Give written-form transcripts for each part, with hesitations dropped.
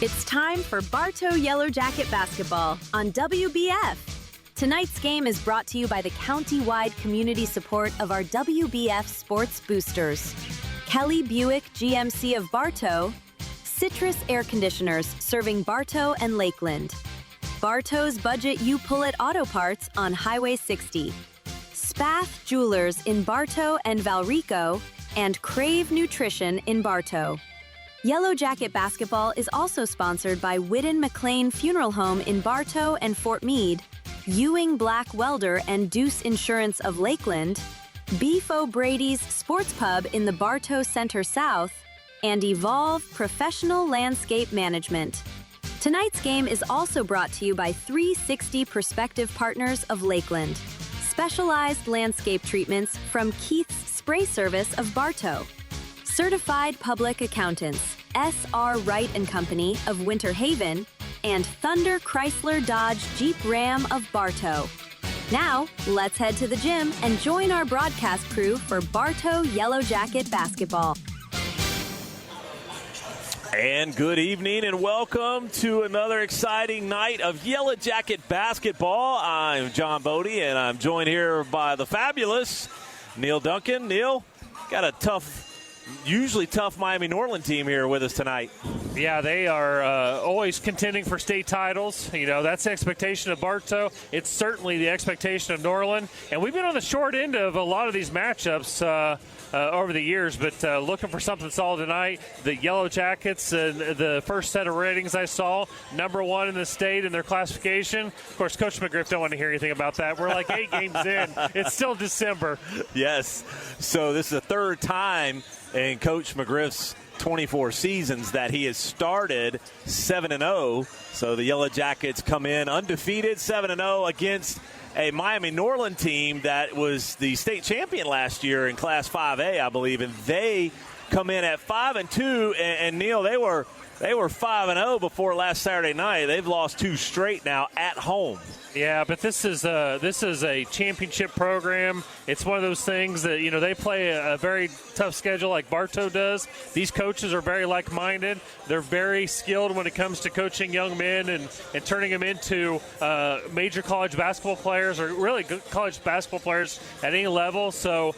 It's time for Bartow Yellow Jacket basketball on WBF. Tonight's game is brought to you by the county-wide community support of our WBF sports boosters. Kelly Buick GMC of Bartow, Citrus Air Conditioners serving Bartow and Lakeland, Bartow's Budget You Pull It Auto Parts on Highway 60, Spath Jewelers in Bartow and Valrico, and Crave Nutrition in Bartow. Yellow Jacket basketball is also sponsored by Whiddon McLean Funeral Home in Bartow and Fort Meade, Ewing Black Welder and Deuce Insurance of Lakeland, Beef O'Brady's Sports Pub in the Bartow Center South, and Evolve Professional Landscape Management. Tonight's game is also brought to you by 360 Perspective Partners of Lakeland, specialized landscape treatments from Keith's Spray Service of Bartow, Certified Public Accountants, S.R. Wright & Company of Winter Haven, and Thunder Chrysler Dodge Jeep Ram of Bartow. Now, let's head to the gym and join our broadcast crew for Bartow Yellow Jacket basketball. And good evening and welcome to another exciting night of Yellow Jacket basketball. I'm John Bodie and I'm joined here by the fabulous Neal Duncan. Neal, got a usually tough Miami Norland team here with us tonight. Yeah, they are always contending for state titles. You know, that's the expectation of Bartow. It's certainly the expectation of Norland. And we've been on the short end of a lot of these matchups over the years, but looking for something solid tonight. The Yellow Jackets, the first set of ratings I saw, #1 in the state in their classification. Of course, Coach McGriff don't want to hear anything about that. We're like 8 games in. It's still December. Yes. So this is the third time in Coach McGriff's 24 seasons that he has started 7-0. So the Yellow Jackets come in undefeated, 7-0 against a Miami Norland team that was the state champion last year in Class 5A, I believe, and they come in at 5-2. And Neal, they were 5-0 before last Saturday night. They've lost 2 straight now at home. Yeah, but this is a championship program. It's one of those things that, you know, they play a very tough schedule like Bartow does. These coaches are very like-minded. They're very skilled when it comes to coaching young men and turning them into major college basketball players or really good college basketball players at any level. So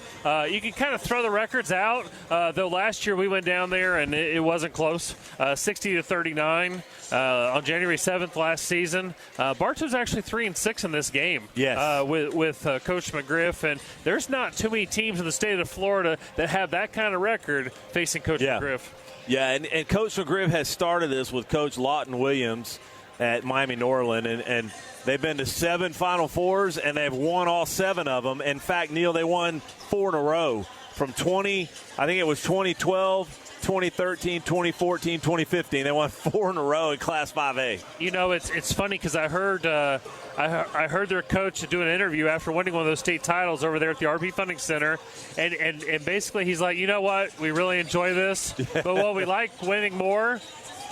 you can kind of throw the records out. Though last year we went down there and it wasn't close, 60-39 on January 7th last season. Bartow's actually 3-6 in this game. Yes. With Coach McGriff, and there's not too many teams in the state of Florida that have that kind of record facing Coach McGriff. Yeah, and Coach McGriff has started this with Coach Lawton Williams at Miami Norland, and they've been to 7 Final Fours, and they've won all 7 of them. In fact, Neal, they won 4 in a row from 2012, 2013, 2014, 2015. They won 4 in a row in Class 5A. You know, it's funny because I heard their coach do an interview after winning one of those state titles over there at the RP Funding Center, and basically he's like, you know what, we really enjoy this, but what we like winning more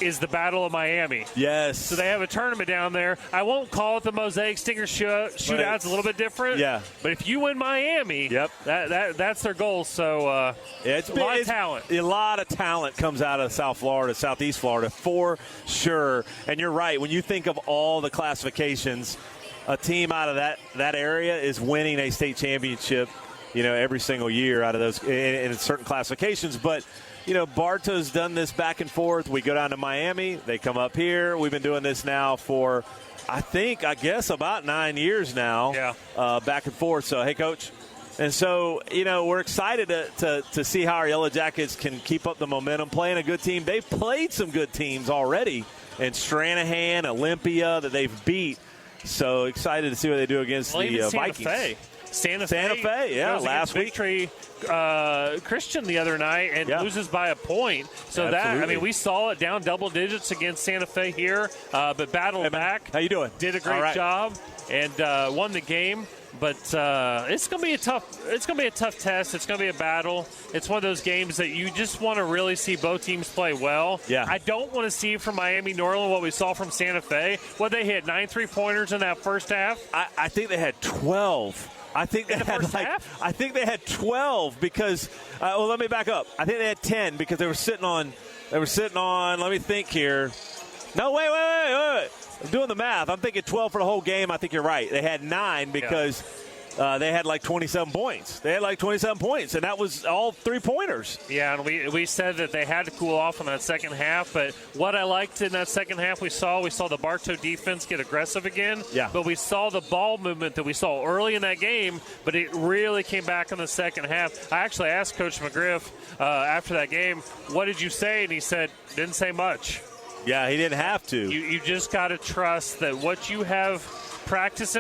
is the Battle of Miami. Yes. So they have a tournament down there. I won't call it the Mosaic Stinger Shootout. It's a little bit different. Yeah. But if you win Miami, that's their goal. So it's a lot of talent. A lot of talent comes out of South Florida, Southeast Florida, for sure. And you're right. When you think of all the classifications, a team out of that area is winning a state championship, you know, every single year out of those in certain classifications. But you know, Bartow's done this back and forth. We go down to Miami. They come up here. We've been doing this now for, I guess, about 9 years now. Yeah. Back and forth. So, hey, Coach. And so, you know, we're excited to see how our Yellow Jackets can keep up the momentum, playing a good team. They've played some good teams already in Stranahan, Olympia, that they've beat. So excited to see what they do against the Vikings. Santa Fe, yeah, last week. Victory Christian the other night and loses by a point. So Absolutely. we saw it down double digits against Santa Fe here, but battled back. How you doing? Did a great job and won the game. But it's going to be a tough test. It's going to be a battle. It's one of those games that you just want to really see both teams play well. Yeah. I don't want to see from Miami Norland what we saw from Santa Fe. What they hit 9 3-pointers in that first half. I think they had 12. I think they had 12 because let me back up. I think they had 10 because they were sitting on let me think here. No, wait. I'm doing the math. I'm thinking 12 for the whole game. I think you're right. They had 9 because they had like 27 points. And that was all three-pointers. Yeah, and we said that they had to cool off in that second half. But what I liked in that second half, we saw the Bartow defense get aggressive again. Yeah. But we saw the ball movement that we saw early in that game, but it really came back in the second half. I actually asked Coach McGriff after that game, what did you say? And he said, didn't say much. Yeah, he didn't have to. You just got to trust that what you have practice,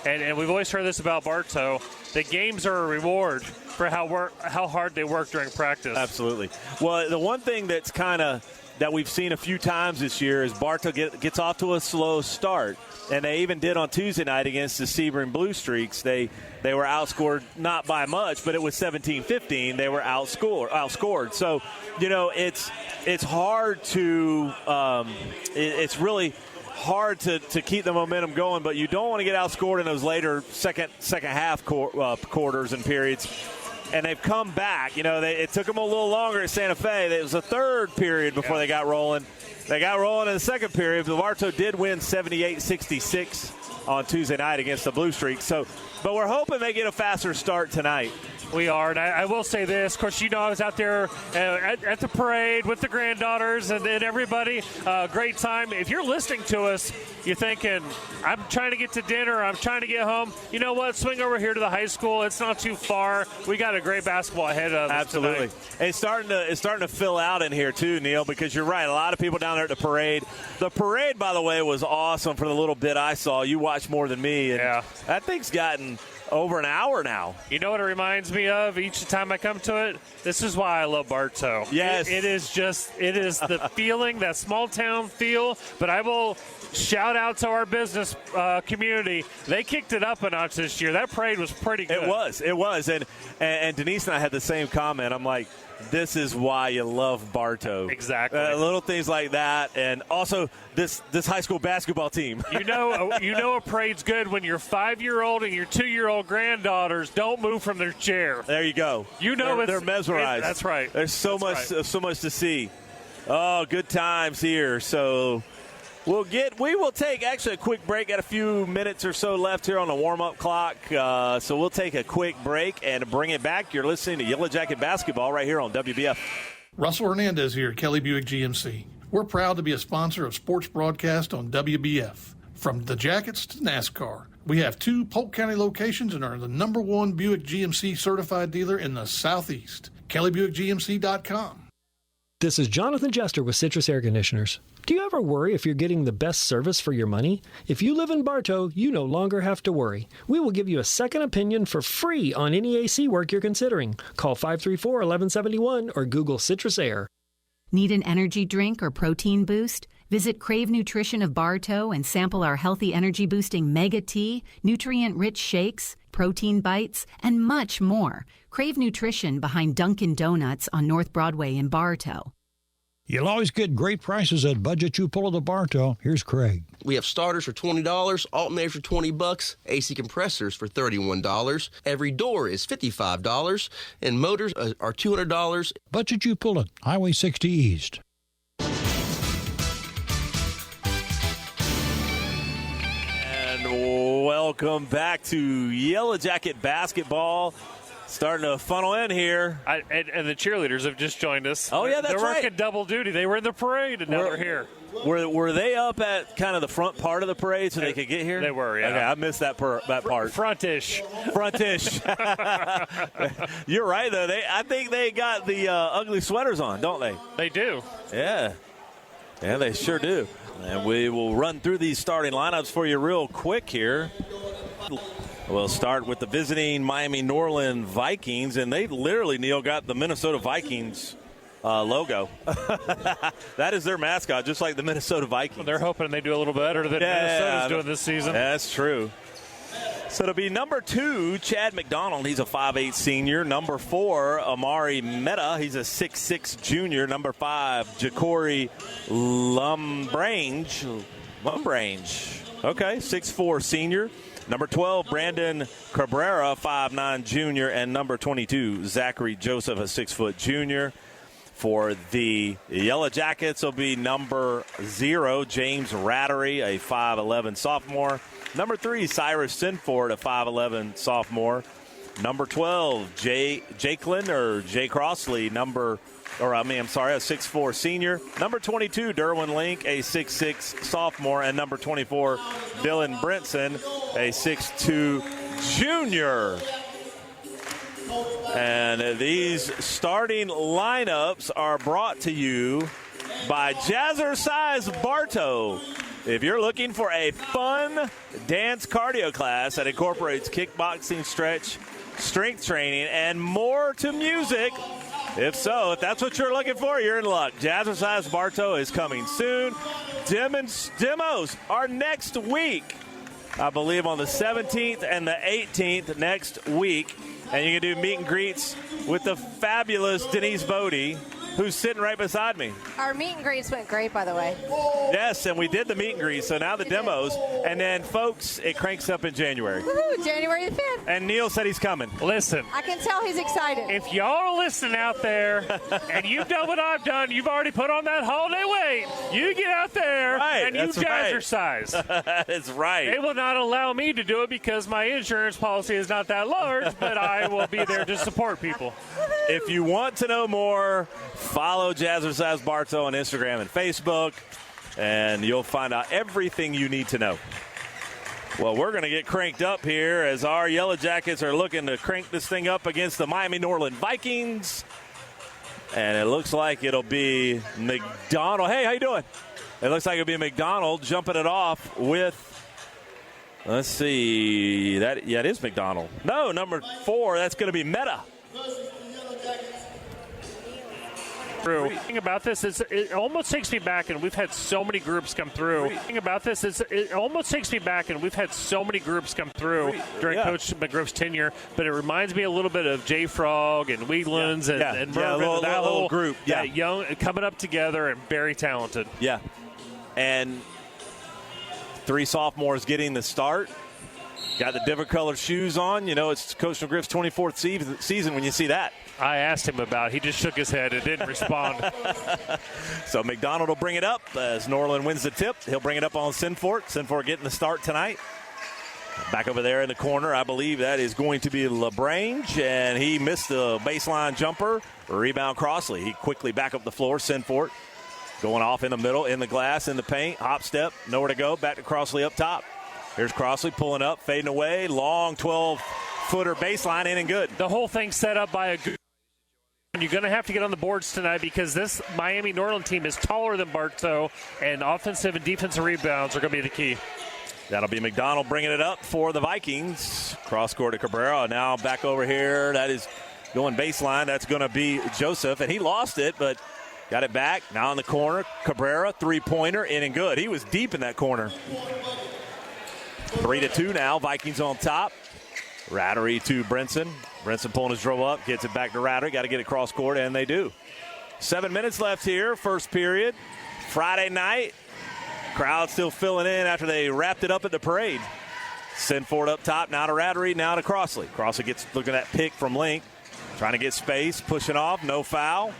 and we've always heard this about Bartow, the games are a reward for how hard they work during practice. Absolutely. Well, the one thing that's that we've seen a few times this year is Bartow gets off to a slow start. And they even did on Tuesday night against the Sebring Blue Streaks. They were outscored not by much, but it was 17-15. They were outscored. So, it's hard to it's really hard to keep the momentum going, but you don't want to get outscored in those later second half quarters and periods. And they've come back. It took them a little longer at Santa Fe. It was a third period before they got rolling. They got rolling in the second period. Bartow did win 78-66 on Tuesday night against the Blue Streaks. But we're hoping they get a faster start tonight. We are, and I will say this. Of course, I was out there at the parade with the granddaughters and everybody. Great time. If you're listening to us, you're thinking, I'm trying to get to dinner, I'm trying to get home. You know what? Swing over here to the high school. It's not too far. We got a great basketball ahead of us. Absolutely. Tonight. It's starting to fill out in here, too, Neal, because you're right. A lot of people down there at the parade. The parade, by the way, was awesome for the little bit I saw. You watched more than me. And that thing's gotten over an hour now. You know what it reminds me of each time I come to it? This is why I love Bartow. Yes. It is the feeling, that small town feel. But I will shout out to our business community. They kicked it up a notch this year. That parade was pretty good. It was. And Denise and I had the same comment. I'm like, this is why you love Bartow. Exactly. Little things like that, and also this high school basketball team. You know a parade's good when your 5-year-old and your 2-year-old granddaughters don't move from their chair. There you go. They're mesmerized. That's right. There's so much to see. Oh, good times here. So we will take actually a quick break. Got a few minutes or so left here on the warm-up clock. So we'll take a quick break and bring it back. You're listening to Yellow Jacket Basketball right here on WBF. Russell Hernandez here, Kelly Buick GMC. We're proud to be a sponsor of sports broadcast on WBF. From the Jackets to NASCAR, we have 2 Polk County locations and are the #1 Buick GMC certified dealer in the Southeast. KellyBuickGMC.com. This is Jonathan Jester with Citrus Air Conditioners. Do you ever worry if you're getting the best service for your money? If you live in Bartow, you no longer have to worry. We will give you a second opinion for free on any AC work you're considering. Call 534-1171 or Google Citrus Air. Need an energy drink or protein boost? Visit Crave Nutrition of Bartow and sample our healthy energy-boosting Mega Tea, nutrient-rich shakes, protein bites, and much more. Crave Nutrition behind Dunkin' Donuts on North Broadway in Bartow. You'll always get great prices at Budget You Pull to Bartow. Here's Craig. We have starters for $20, alternators for $20, AC compressors for $31. Every door is $55, and motors are $200. Budget You Pull it, Highway 60 East. And welcome back to Yellow Jacket Basketball. Starting to funnel in here. And the cheerleaders have just joined us. Oh, yeah, that's right. They're working double duty. They were in the parade, and now they're here. Were they up at kind of the front part of the parade so they could get here? They were, yeah. Okay, I missed that part. Frontish. You're right, though. I think they got the ugly sweaters on, don't they? They do. Yeah. Yeah, they sure do. And we will run through these starting lineups for you real quick here. We'll start with the visiting Miami Norland Vikings, and they literally, Neal, got the Minnesota Vikings logo. That is their mascot, just like the Minnesota Vikings. Well, they're hoping they do a little better than Minnesota's doing this season. That's true. So it'll be number 2, Chad McDonald. He's a 5'8 senior. Number 4, Amari Meta. He's a 6'6 junior. Number 5, Ja'Cory Lumbrange. Okay, 6'4 senior. Number 12, Brandon Cabrera, 5'9 junior. And number 22, Zachary Joseph, a 6' junior. For the Yellow Jackets will be number 0, James Rattery, a 5'11 sophomore. Number 3, Cyrus Sinford, a 5'11 sophomore. Number 12, Jay Crossley, a 6'4 senior. Number 22, Derwin Link, a 6'6 sophomore. And number 24, Dylan Brinson, a 6'2 junior. And these starting lineups are brought to you by Jazzercise Bartow. If you're looking for a fun dance cardio class that incorporates kickboxing, stretch, strength training, and more to music, if that's what you're looking for, you're in luck. Jazzercise Bartow is coming soon. Demos are next week, I believe on the 17th and the 18th next week. And you can do meet and greets with the fabulous Denise Bodie, who's sitting right beside me. Our meet and greets went great, by the way. Yes, and we did the meet and greet, so now the demos. And then, folks, it cranks up in January. Woohoo, January the 5th. And Neal said he's coming. Listen. I can tell he's excited. If y'all are listening out there and you've done what I've done, you've already put on that holiday weight. You get out there and you jazzercise. That's right. They will not allow me to do it because my insurance policy is not that large, but I will be there to support people. If you want to know more, follow Jazzercise Bartow on Instagram and Facebook, and you'll find out everything you need to know. Well, we're going to get cranked up here as our Yellow Jackets are looking to crank this thing up against the Miami Norland Vikings. And it looks like it'll be McDonald. Hey, how you doing? It looks like it'll be McDonald jumping it off with, let's see, it is McDonald. No, number 4, that's going to be Meta. The thing about this is it almost takes me back, and we've had so many groups come through. The thing about this is it almost takes me back, and we've had so many groups come through during Coach McGriff's tenure, but it reminds me a little bit of J Frog and Wheatlands and Mervyn, that whole group. That young coming up together and very talented. Yeah. And 3 sophomores getting the start. Got the different colored shoes on. You know, it's Coach McGriff's 24th season when you see that. I asked him about it. He just shook his head and didn't respond. So McDonald will bring it up as Norland wins the tip. He'll bring it up on Sinford. Sinford getting the start tonight. Back over there in the corner, I believe that is going to be LaBrange, and he missed the baseline jumper. Rebound Crossley. He quickly back up the floor. Sinford going off in the middle, in the glass, in the paint. Hop step, nowhere to go. Back to Crossley up top. Here's Crossley pulling up, fading away. Long 12-footer baseline, in and good. The whole thing set up by a good. You're going to have to get on the boards tonight because this Miami Norland team is taller than Bartow, and offensive and defensive rebounds are going to be the key. That'll be McDonald bringing it up for the Vikings. Cross court to Cabrera. Now back over here. That is going baseline. That's going to be Joseph, and he lost it, but got it back. Now in the corner. Cabrera, three-pointer, in and good. He was deep in that corner. 3-2 now. Vikings on top. Rattery to Brinson. Brinson pulling his dribble up, gets it back to Rattery. Got to get it cross court, and they do. 7 minutes left here, first period. Friday night. Crowd still filling in after they wrapped it up at the parade. Sinford up top, now to Rattery, now to Crossley. Crossley gets looking at that pick from Link. Trying to get space, pushing off, no foul.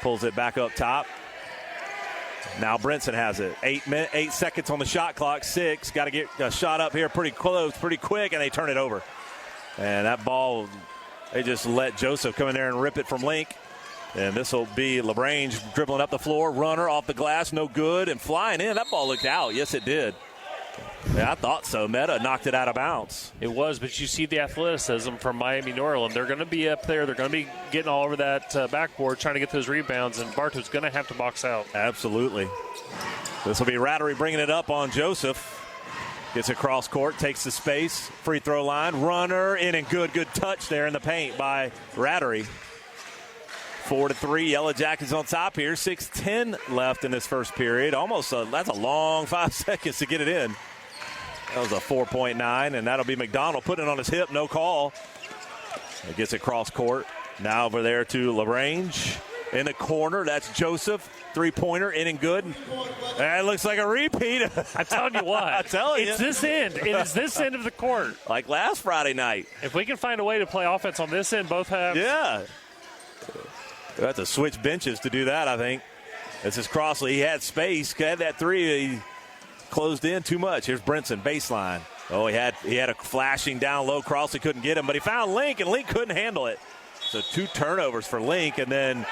Pulls it back up top. Now Brinson has it. 8 seconds on the shot clock, 6. Got to get a shot up here pretty close, pretty quick, and they turn it over. And that ball, they just let Joseph come in there and rip it from Link. And this will be LaBrange dribbling up the floor. Runner off the glass, no good, and flying in. That ball looked out. Yes, it did. Yeah, I thought so. Meta knocked it out of bounds. It was, but you see the athleticism from Miami Norland. They're going to be up there. They're going to be getting all over that backboard, trying to get those rebounds, and Bartow's going to have to box out. Absolutely. This will be Rattery bringing it up on Joseph. Gets across court, takes the space, free throw line, runner in and good touch there in the paint by Rattery. 4-3, Yellow Jackets on top here. 6:10 left in this first period. That's a long 5 seconds to get it in. That was a 4.9, and that'll be McDonald putting it on his hip, no call. He gets it cross court. Now over there to LaRange. In the corner, that's Joseph. Three-pointer, in and good. That looks like a repeat. I'm telling you what. I'm telling you. It's this end. It is this end of the court. Like last Friday night. If we can find a way to play offense on this end, both have. Yeah. We'll have to switch benches to do that, I think. This is Crossley. He had space. Had that three. He closed in too much. Here's Brinson, baseline. Oh, he had a flashing down low. Crossley couldn't get him, but he found Link, and Link couldn't handle it. So 2 turnovers for Link, and then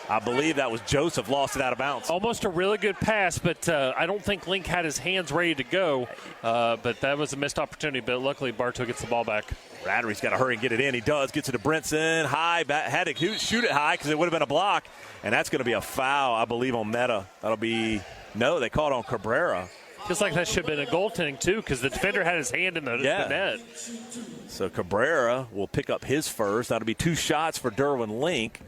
I believe that was Joseph lost it out of bounds. Almost a really good pass, but I don't think Link had his hands ready to go. But that was a missed opportunity, but luckily Bartow gets the ball back. Rattery's got to hurry and get it in. He does. Gets it to Brinson. High. Had to shoot it high because it would have been a block. And that's going to be a foul, I believe, on Meta. That'll be – no, they called on Cabrera. Feels like that should have been a goaltending, too, because the defender had his hand in the net. So Cabrera will pick up his first. That'll be 2 shots for Derwin Link.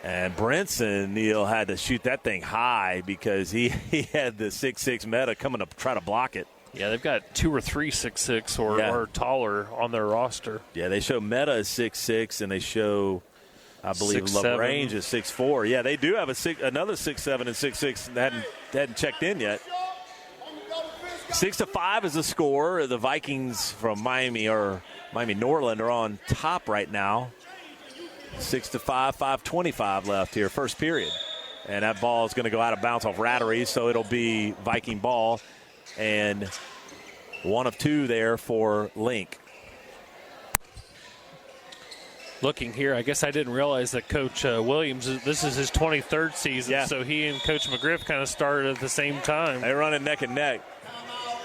And Brinson, Neal, had to shoot that thing high because he had the 6'6" Meta coming to try to block it. Yeah, they've got 2 or 3 6'6" or taller on their roster. Yeah, they show Meta as 6'6", and they show, I believe, 6'7". LaGrange is 6'4". Yeah, they do have another 6'7" and 6'6" that hadn't checked in yet. 6-5 is the score. The Vikings from Miami Norland are on top right now. 6-5, 5:25 left here, first period. And that ball is going to go out of bounds off Rattery, so it'll be Viking ball. And 1 of 2 there for Link. Looking here, I guess I didn't realize that Coach Williams, this is his 23rd season, so he and Coach McGriff kind of started at the same time. They're running neck and neck.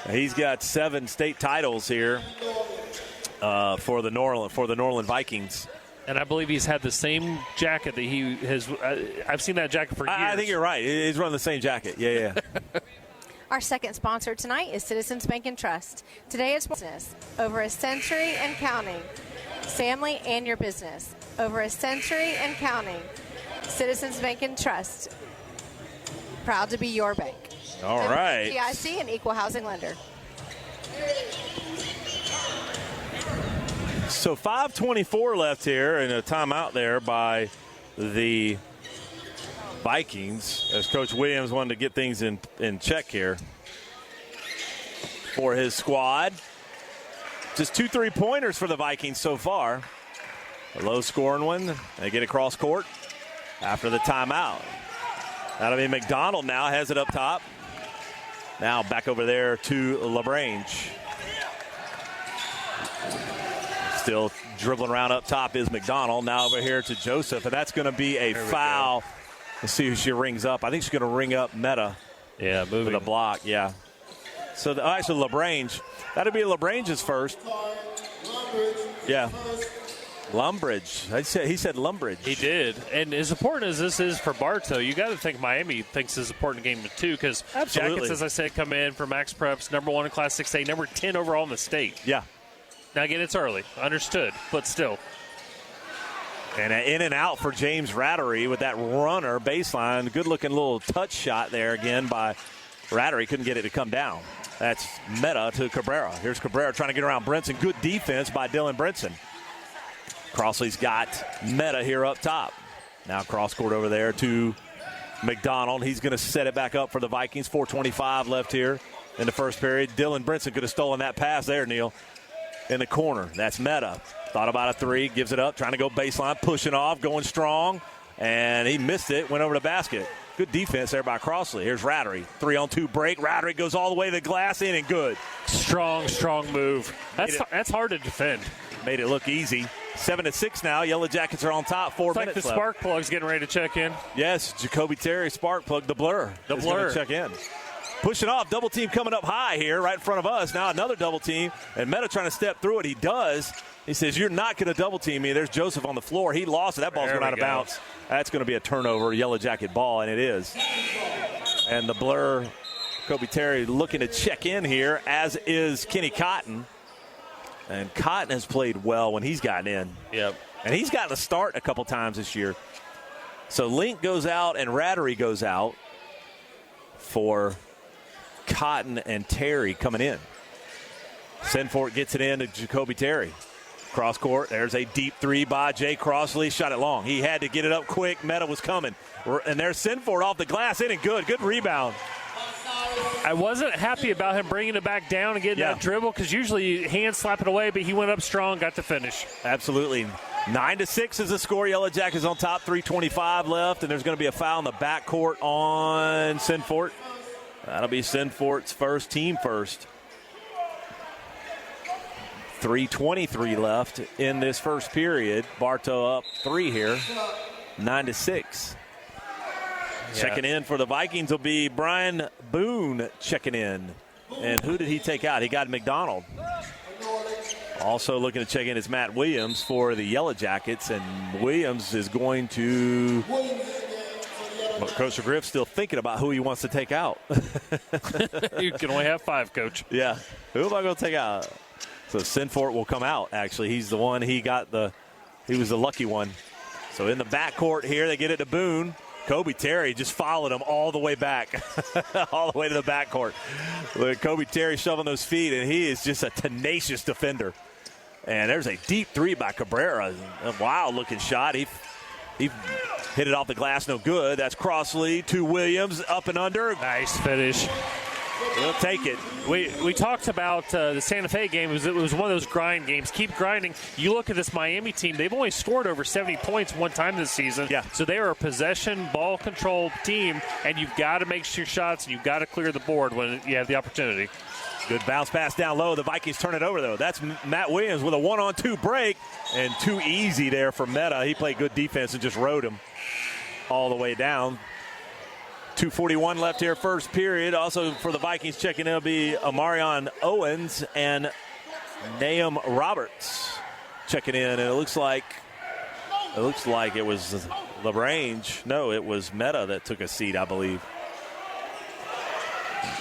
He's got 7 state titles here for the Norland Vikings. And I believe he's had the same jacket that he has. I've seen that jacket for years. I think you're right. He's running the same jacket. Yeah. Our second sponsor tonight is Citizens Bank and Trust. Today it's business. Over a century and counting. Family and your business. Over a century and counting. Citizens Bank and Trust. Proud to be your bank. All right. GIC and equal housing lender. So 5:24 left here, and a timeout there by the Vikings as Coach Williams wanted to get things in check here for his squad. Just 2 3-pointers for the Vikings so far. A low-scoring one. They get across court after the timeout. That'll be McDonald now, has it up top. Now back over there to LaGrange. Still dribbling around up top is McDonald. Now over here to Joseph, and that's going to be a foul. Let's see who she rings up. I think she's going to ring up Meta. Yeah, moving. With a block, yeah. So actually LaGrange. That'll be LaGrange's first. Yeah. Lumbridge. He said Lumbridge. He did. And as important as this is for Bartow, you got to think Miami thinks this is an important game too, because Jackets, as I said, come in for Max Preps, number 1 in Class 6A, number 10 overall in the state. Yeah. Now, again, it's early. Understood. But still. And an in and out for James Rattery with that runner baseline. Good-looking little touch shot there again by Rattery. Couldn't get it to come down. That's Meta to Cabrera. Here's Cabrera trying to get around Brinson. Good defense by Dylan Brinson. Crossley's got Meta here up top. Now cross-court over there to McDonald. He's going to set it back up for the Vikings. 4:25 left here in the first period. Dylan Brinson could have stolen that pass there, Neal. In the corner. That's Meta. Thought about a 3. Gives it up. Trying to go baseline. Pushing off. Going strong. And he missed it. Went over the basket. Good defense there by Crossley. Here's Rattery. 3-on-2 break. Rattery goes all the way to the glass. In and good. Strong move. That's hard to defend. Made it look easy. 7-6 now. Yellow Jackets are on top. 4 minutes left. It's like the spark plug's getting ready to check in. Yes. Jacoby Terry, spark plug. The blur. The blur. Check in. Pushing off, double team coming up high here right in front of us. Now another double team, and Meta trying to step through it. He does. He says, you're not going to double team me. There's Joseph on the floor. He lost it. That ball's going out of bounds. That's going to be a turnover, Yellow Jacket ball, and it is. And the blur, Kobe Terry looking to check in here, as is Kenny Cotton. And Cotton has played well when he's gotten in. Yep. And he's gotten a start a couple times this year. So Link goes out and Rattery goes out for Cotton and Terry coming in. Sinfort gets it in to Jacoby Terry. Cross court. There's a deep 3 by Jay Crossley. Shot it long. He had to get it up quick. Meta was coming. And there's Sinfort off the glass. In and good. Good rebound. I wasn't happy about him bringing it back down and getting that dribble, because usually you hand slap it away, but he went up strong, got the finish. Absolutely. 9-6 is the score. Yellow Jackets on top, 3:25 left, and there's going to be a foul in the backcourt on Sinfort. That'll be Sinfort's first, team first. 3:23 left in this first period. Bartow up 3 here, 9-6. Yeah. Checking in for the Vikings will be Brian Boone checking in. And who did he take out? He got McDonald. Also looking to check in is Matt Williams for the Yellow Jackets, and Williams is going to. Well, Coach McGriff's still thinking about who he wants to take out. You can only have 5, Coach. Yeah. Who am I going to take out? So Sinfort will come out, actually. He's the one he was the lucky one. So in the backcourt here, they get it to Boone. Kobe Terry just followed him all the way back, all the way to the backcourt. Look, Kobe Terry shoving those feet, and he is just a tenacious defender. And there's a deep 3 by Cabrera. A wild-looking shot. He hit it off the glass, no good. That's Crossley to Williams, up and under. Nice finish. He'll take it. We talked about the Santa Fe game. It was one of those grind games. Keep grinding. You look at this Miami team, they've only scored over 70 points one time this season. Yeah. So they are a possession, ball control team, and you've got to make your shots, and you've got to clear the board when you have the opportunity. Good bounce pass down low. The Vikings turn it over, though. That's Matt Williams with a 1-on-2 break, and too easy there for Meta. He played good defense and just rode him all the way down. 2:41 left here, first period. Also for the Vikings checking in will be Amarion Owens and Nahum Roberts checking in. And it looks like it was LaGrange. No, it was Meta that took a seat, I believe.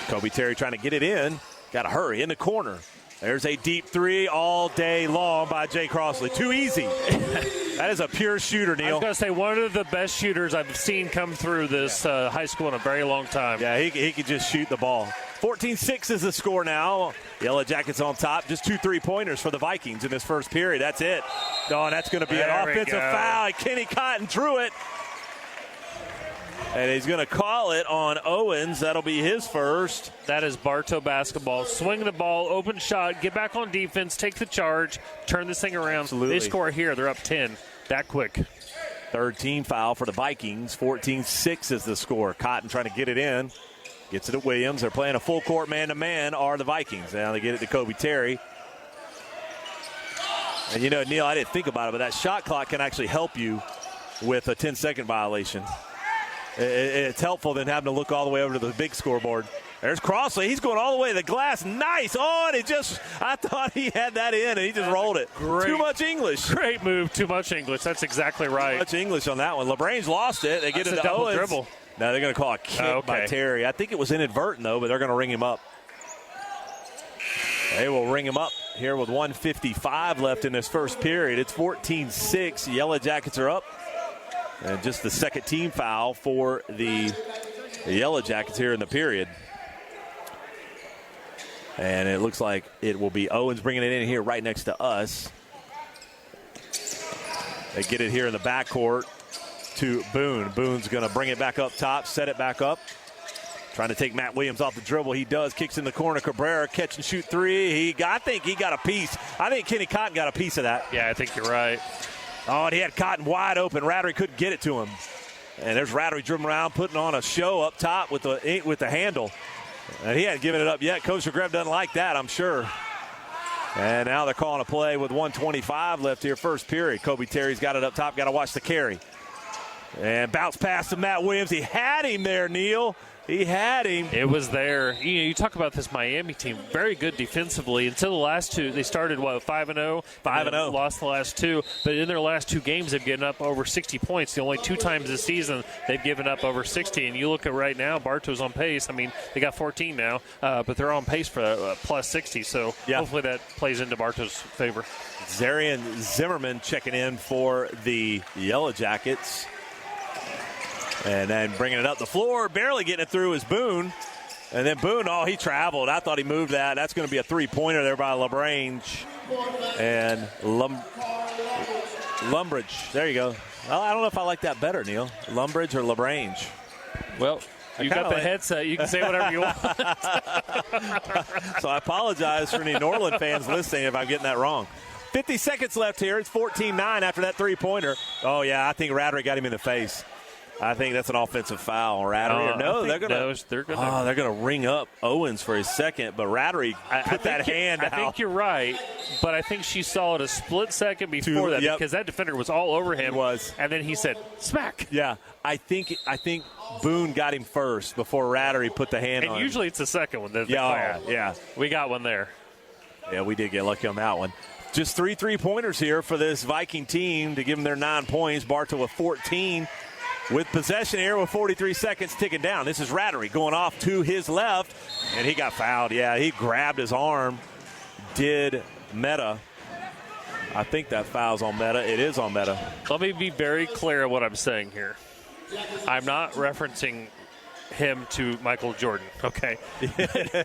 Kobe Terry trying to get it in. Got to hurry in the corner. There's a deep 3 all day long by Jay Crossley. Too easy. That is a pure shooter, Neal. I was going to say, one of the best shooters I've seen come through this high school in a very long time. Yeah, he could just shoot the ball. 14-6 is the score now. Yellow Jackets on top. Just 2 3-pointers for the Vikings in this first period. That's it. Oh, and that's going to be an offensive foul. Kenny Cotton drew it. And he's going to call it on Owens. That'll be his first. That is Bartow basketball. Swing the ball, open shot, get back on defense, take the charge, turn this thing around. Absolutely. They score here. They're up 10. That quick. Third team foul for the Vikings. 14-6 is the score. Cotton trying to get it in. Gets it to Williams. They're playing a full court man-to-man are the Vikings. Now they get it to Kobe Terry. And, you know, Neal, I didn't think about it, but that shot clock can actually help you with a 10-second violation. It's helpful than having to look all the way over to the big scoreboard. There's Crossley. He's going all the way to the glass. Nice. Oh, and I thought he had that in, and he just rolled it. Great. Too much English. Great move. Too much English. That's exactly right. Too much English on that one. LaGrange lost it. They get it to double Owens. Dribble. No, they're going to call a kick by Terry. I think it was inadvertent, though, but they're going to ring him up. They will ring him up here with 1:55 left in this first period. It's 14-6. Yellow Jackets are up. And just the second team foul for the Yellow Jackets here in the period. And it looks like it will be Owens bringing it in here right next to us. They get it here in the backcourt to Boone. Boone's going to bring it back up top, set it back up. Trying to take Matt Williams off the dribble. He does. Kicks in the corner. Cabrera catch and shoot 3. I think he got a piece. I think Kenny Cotton got a piece of that. Yeah, I think you're right. Oh, and he had Cotton wide open. Rattery couldn't get it to him. And there's Rattery dribbling around, putting on a show up top with the handle. And he hadn't given it up yet. Coach McGriff doesn't like that, I'm sure. And now they're calling a play with 1:25 left here, first period. Kobe Terry's got it up top. Got to watch the carry. And bounce pass to Matt Williams. He had him there, Neal. He had him. It was there. You talk about this Miami team, very good defensively. Until the last two, they started, 5-0? 5-0. Lost the last 2. But in their last 2 games, they've given up over 60 points. The only 2 times this season they've given up over 60. And you look at right now, Bartow's on pace. I mean, they got 14 now, but they're on pace for plus 60. So hopefully that plays into Bartow's favor. Zarian Zimmerman checking in for the Yellow Jackets. And then bringing it up the floor, barely getting it through is Boone. And then Boone, he traveled. I thought he moved that. That's going to be a 3-pointer there by LaGrange. And Lumbridge. There you go. Well, I don't know if I like that better, Neal. Lumbridge or LaGrange. Well, you got the headset. You can say whatever you want. So I apologize for any Norland fans listening if I'm getting that wrong. 50 seconds left here. It's 14-9 after that three-pointer. Oh, yeah, I think Rattery got him in the face. I think that's an offensive foul. Rattery, they're going to ring up Owens for his second, but Rattery put that hand out. I think you're right, but I think she saw it a split second before that because that defender was all over him. He was. And then he said, smack. Yeah, I think Boone got him first before Rattery put the hand on him. And usually it's the second one. Yeah. We got one there. Yeah, we did get lucky on that one. Just 3 3-pointers here for this Viking team to give them their 9 points. Bartow with 14 with possession here with 43 seconds ticking down. This is Rattery going off to his left, and he got fouled. Yeah, he grabbed his arm. Did Meta. I think that foul's on Meta. It is on Meta. Let me be very clear on what I'm saying here. I'm not referencing him to Michael Jordan, okay?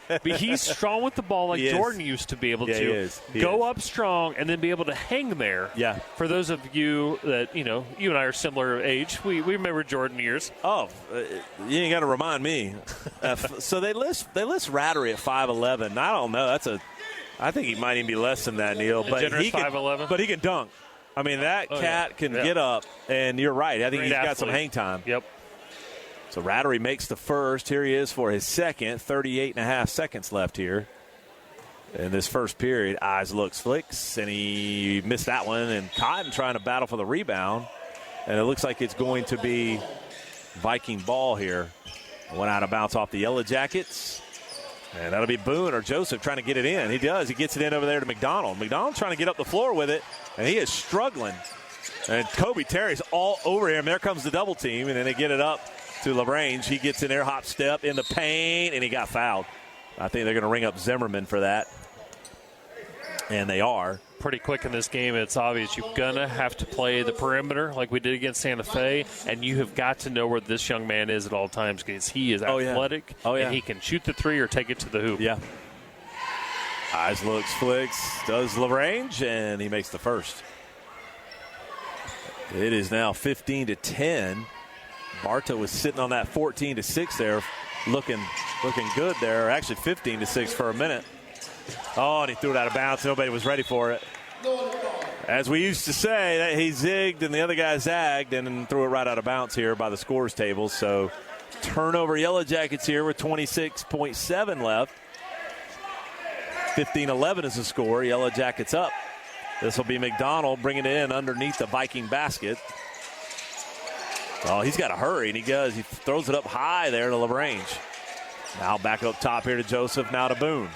But he's strong with the ball like Jordan used to be able to go up strong and then be able to hang there. Yeah. For those of you that, you and I are similar age, we remember Jordan years. Oh, you ain't got to remind me. So they list Rattery at 5'11". I don't know. I think he might even be less than that, Neal. But he 5'11". But he can dunk. I mean, that cat can get up, and you're right. I think he's got some hang time. Yep. So Rattery makes the first. Here he is for his second. 38.5 seconds left here in this first period. Eyes looks, flicks, and he missed that one. And Cotton trying to battle for the rebound. And it looks like it's going to be Viking ball here. Went out of bounds off the Yellow Jackets. And that'll be Boone or Joseph trying to get it in. He does. He gets it in over there to McDonald. McDonald trying to get up the floor with it, and he is struggling. And Kobe Terry's all over him. There comes the double team, and then they get it up to LaGrange. He gets in there, hop step in the paint, and he got fouled. I think they're going to ring up Zimmerman for that. And they are. Pretty quick in this game, it's obvious you're going to have to play the perimeter like we did against Santa Fe, and you have got to know where this young man is at all times because he is athletic, and he can shoot the three or take it to the hoop. Yeah. Eyes looks, flicks, does LaGrange, and he makes the first. It is now 15-10. Bartow was sitting on that 14-6 there, looking good there. Actually 15-6 for a minute. Oh, and he threw it out of bounds. Nobody was ready for it. As we used to say, that he zigged and the other guy zagged and then threw it right out of bounds here by the scores table. So turnover Yellow Jackets here with 26.7 left. 15-11 is the score. Yellow Jackets up. This will be McDonald bringing it in underneath the Viking basket. Oh, he's got to hurry, and he does. He throws it up high there to LaGrange. Now back up top here to Joseph, now to Boone.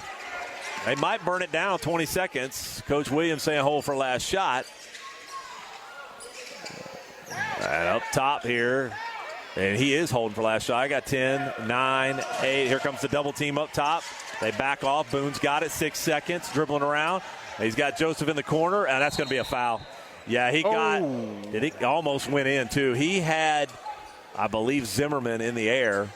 They might burn it down 20 seconds. Coach Williams saying hold for last shot. And up top here, and he is holding for last shot. I got 10, 9, 8. Here comes the double team up top. They back off. Boone's got it, 6 seconds, dribbling around. He's got Joseph in the corner, and that's going to be a foul. Yeah, he almost went in, too. He had, I believe, Zimmerman in the air.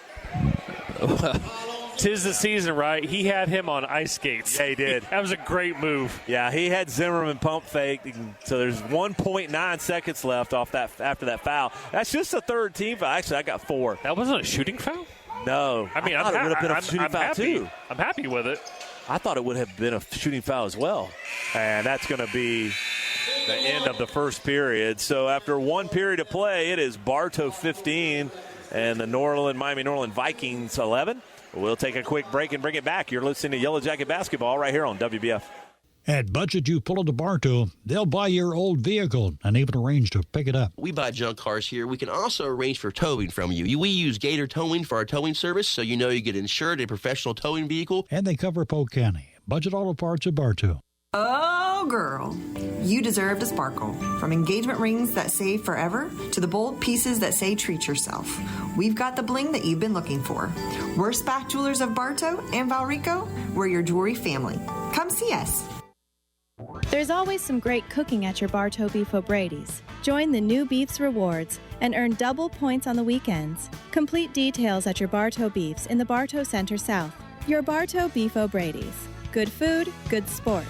'Tis the season, right? He had him on ice skates. Yeah, he did. That was a great move. Yeah, he had Zimmerman pump fake. So there's 1.9 seconds left off that after that foul. That's just a third team foul. Actually, I got 4. That wasn't a shooting foul? No. I mean, I thought it would have been a shooting foul, too. I'm happy with it. I thought it would have been a shooting foul as well. And that's going to be the end of the first period. So after 1 period of play, it is Bartow 15 and the Miami Norland Vikings 11. We'll take a quick break and bring it back. You're listening to Yellow Jacket Basketball right here on WBF. At Budget You Pull to Bartow, they'll buy your old vehicle and even arrange to pick it up. We buy junk cars here. We can also arrange for towing from you. We use Gator Towing for our towing service, so you know you get insured a professional towing vehicle. And they cover Polk County. Budget Auto Parts at Bartow. Oh, girl, you deserve to sparkle. From engagement rings that say forever to the bold pieces that say treat yourself. We've got the bling that you've been looking for. We're Spath Jewelers of Bartow and Valrico. We're your jewelry family. Come see us. There's always some great cooking at your Bartow Beef O'Brady's. Join the new Beefs Rewards and earn double points on the weekends. Complete details at your Bartow Beefs in the Bartow Center South. Your Bartow Beef O'Brady's. Good food, good sports.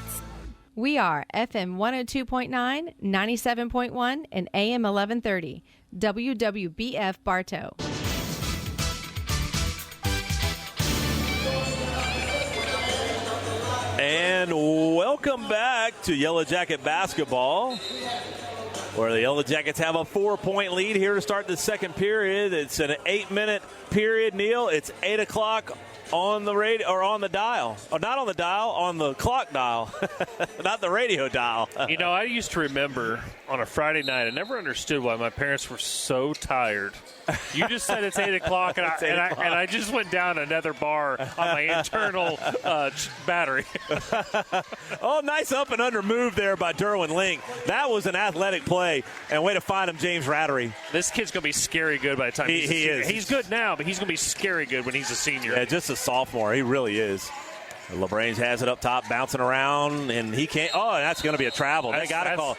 We are FM 102.9, 97.1, and AM 1130. WWBF Bartow. And Welcome back to Yellow Jacket basketball, where the Yellow Jackets have a 4-point lead here to start the second period. It's an 8-minute period, Neal. It's 8 o'clock on the radio, or on the dial. Oh, not on the dial, on the clock dial, not the radio dial. I used to remember on a Friday night, I never understood why my parents were so tired. You just said it's 8 o'clock, and I just went down another bar on my internal battery. Oh, nice up and under move there by Derwin Link. That was an athletic play, and way to find him, James Rattery. This kid's going to be scary good by the time he is. He's good now, but he's going to be scary good when he's a senior. Yeah, just a sophomore. He really is. LaBrange has it up top, bouncing around, and he can't. Oh, and that's going to be a travel. They got to call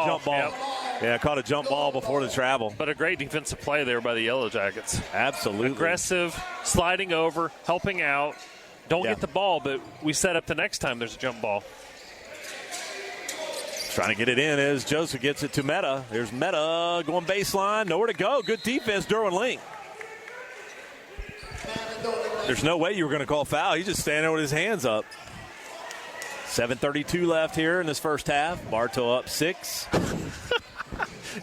jump ball. Yep. Yeah, caught a jump ball before the travel. But a great defensive play there by the Yellow Jackets. Absolutely. Aggressive, sliding over, helping out. Don't get the ball, but we set up the next time there's a jump ball. Trying to get it in as Joseph gets it to Meta. There's Meta going baseline. Nowhere to go. Good defense, Derwin Link. There's no way you were going to call foul. He's just standing there with his hands up. 7:32 left here in this first half. Bartow up 6.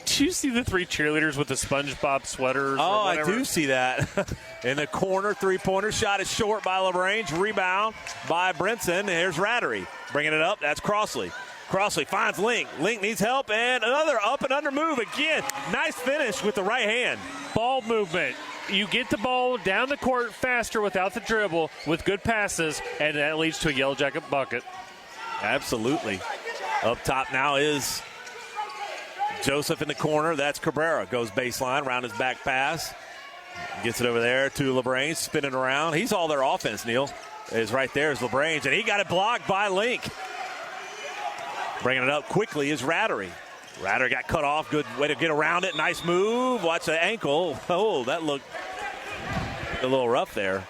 Did you see the 3 cheerleaders with the SpongeBob sweaters? Oh, I do see that. In the corner, three-pointer. Shot is short by LaBrange. Rebound by Brinson. Here's Rattery. Bringing it up. That's Crossley. Crossley finds Link. Link needs help, and another up and under move again. Nice finish with the right hand. Ball movement. You get the ball down the court faster without the dribble with good passes, and that leads to a Yellow Jacket bucket. Absolutely. Up top now is Joseph in the corner. That's Cabrera. Goes baseline, around his back pass. Gets it over there to LaBrange, spinning around. He's all their offense, Neal. Is right there is LaBrange, and he got it blocked by Link. Bringing it up quickly is Rattery. Rattery got cut off. Good way to get around it. Nice move. Watch the ankle. Oh, that looked a little rough there.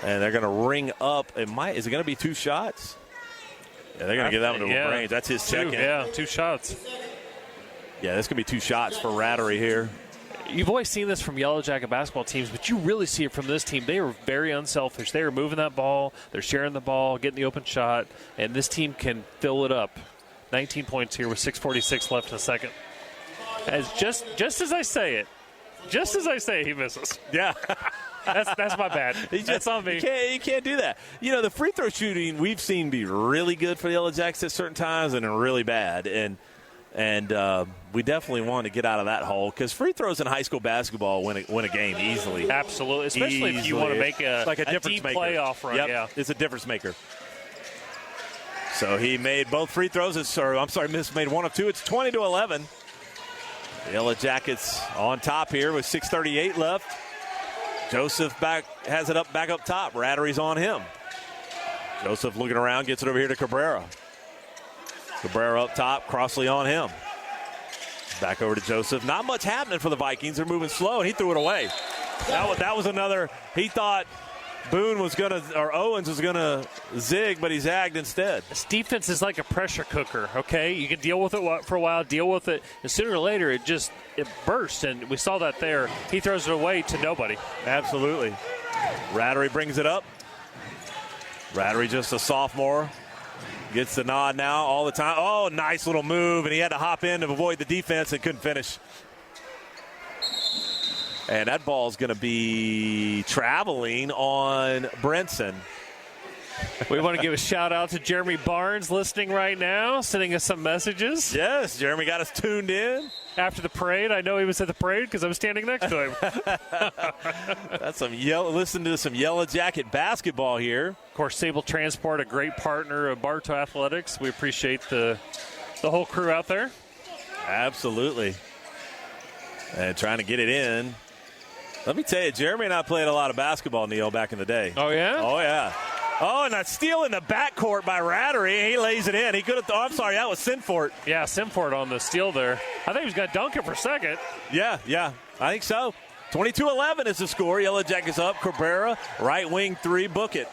And they're going to ring up. Is it going to be 2 shots? Yeah, they're going to give that one to LaBrange. That's his second. Yeah, 2 shots. Yeah, this could be 2 shots for Rattery here. You've always seen this from Yellow Jacket basketball teams, but you really see it from this team. They are very unselfish. They are moving that ball. They're sharing the ball, getting the open shot, and this team can fill it up. 19 points here with 6:46 left in the second. As just as I say it, he misses. Yeah. That's my bad. That's on me. You can't do that. The free throw shooting we've seen be really good for the Yellow Jackets at certain times and really bad. And we definitely want to get out of that hole because free throws in high school basketball win a game easily. Absolutely, especially if you want to make a difference deep maker. Playoff run. Yep. Yeah, it's a difference maker. So he made both free throws. Made 1 of 2. It's 20-11. The Yellow Jackets on top here with 6:38 left. Joseph has it back up top. Rattery's on him. Joseph looking around, gets it over here to Cabrera. Cabrera up top, Crossley on him. Back over to Joseph. Not much happening for the Vikings. They're moving slow, and he threw it away. That was another. He thought Owens was going to zig, but he zagged instead. This defense is like a pressure cooker, okay? You can deal with it for a while, deal with it, and sooner or later it bursts, and we saw that there. He throws it away to nobody. Absolutely. Rattery brings it up. Rattery just a sophomore. Gets the nod now all the time. Oh, nice little move, and he had to hop in to avoid the defense and couldn't finish. And that ball's going to be traveling on Brinson. We want to give a shout-out to Jeremy Barnes listening right now, sending us some messages. Yes, Jeremy got us tuned in. After the parade, I know he was at the parade because I was standing next to him. That's listen to some Yellow Jacket basketball here. Of course, Sable Transport, a great partner of Bartow Athletics. We appreciate the whole crew out there. Absolutely. And trying to get it in. Let me tell you, Jeremy and I played a lot of basketball, Neal, back in the day. Oh, yeah? Oh, yeah. Oh, and a steal in the backcourt by Rattery. He lays it in. He could have. I'm sorry, that was Sinfort. Yeah, Sinfort on the steal there. I think he was going to dunk it for a second. Yeah, I think so. 22-11 is the score. Yellow Jackets up. Cabrera, right wing 3, book it.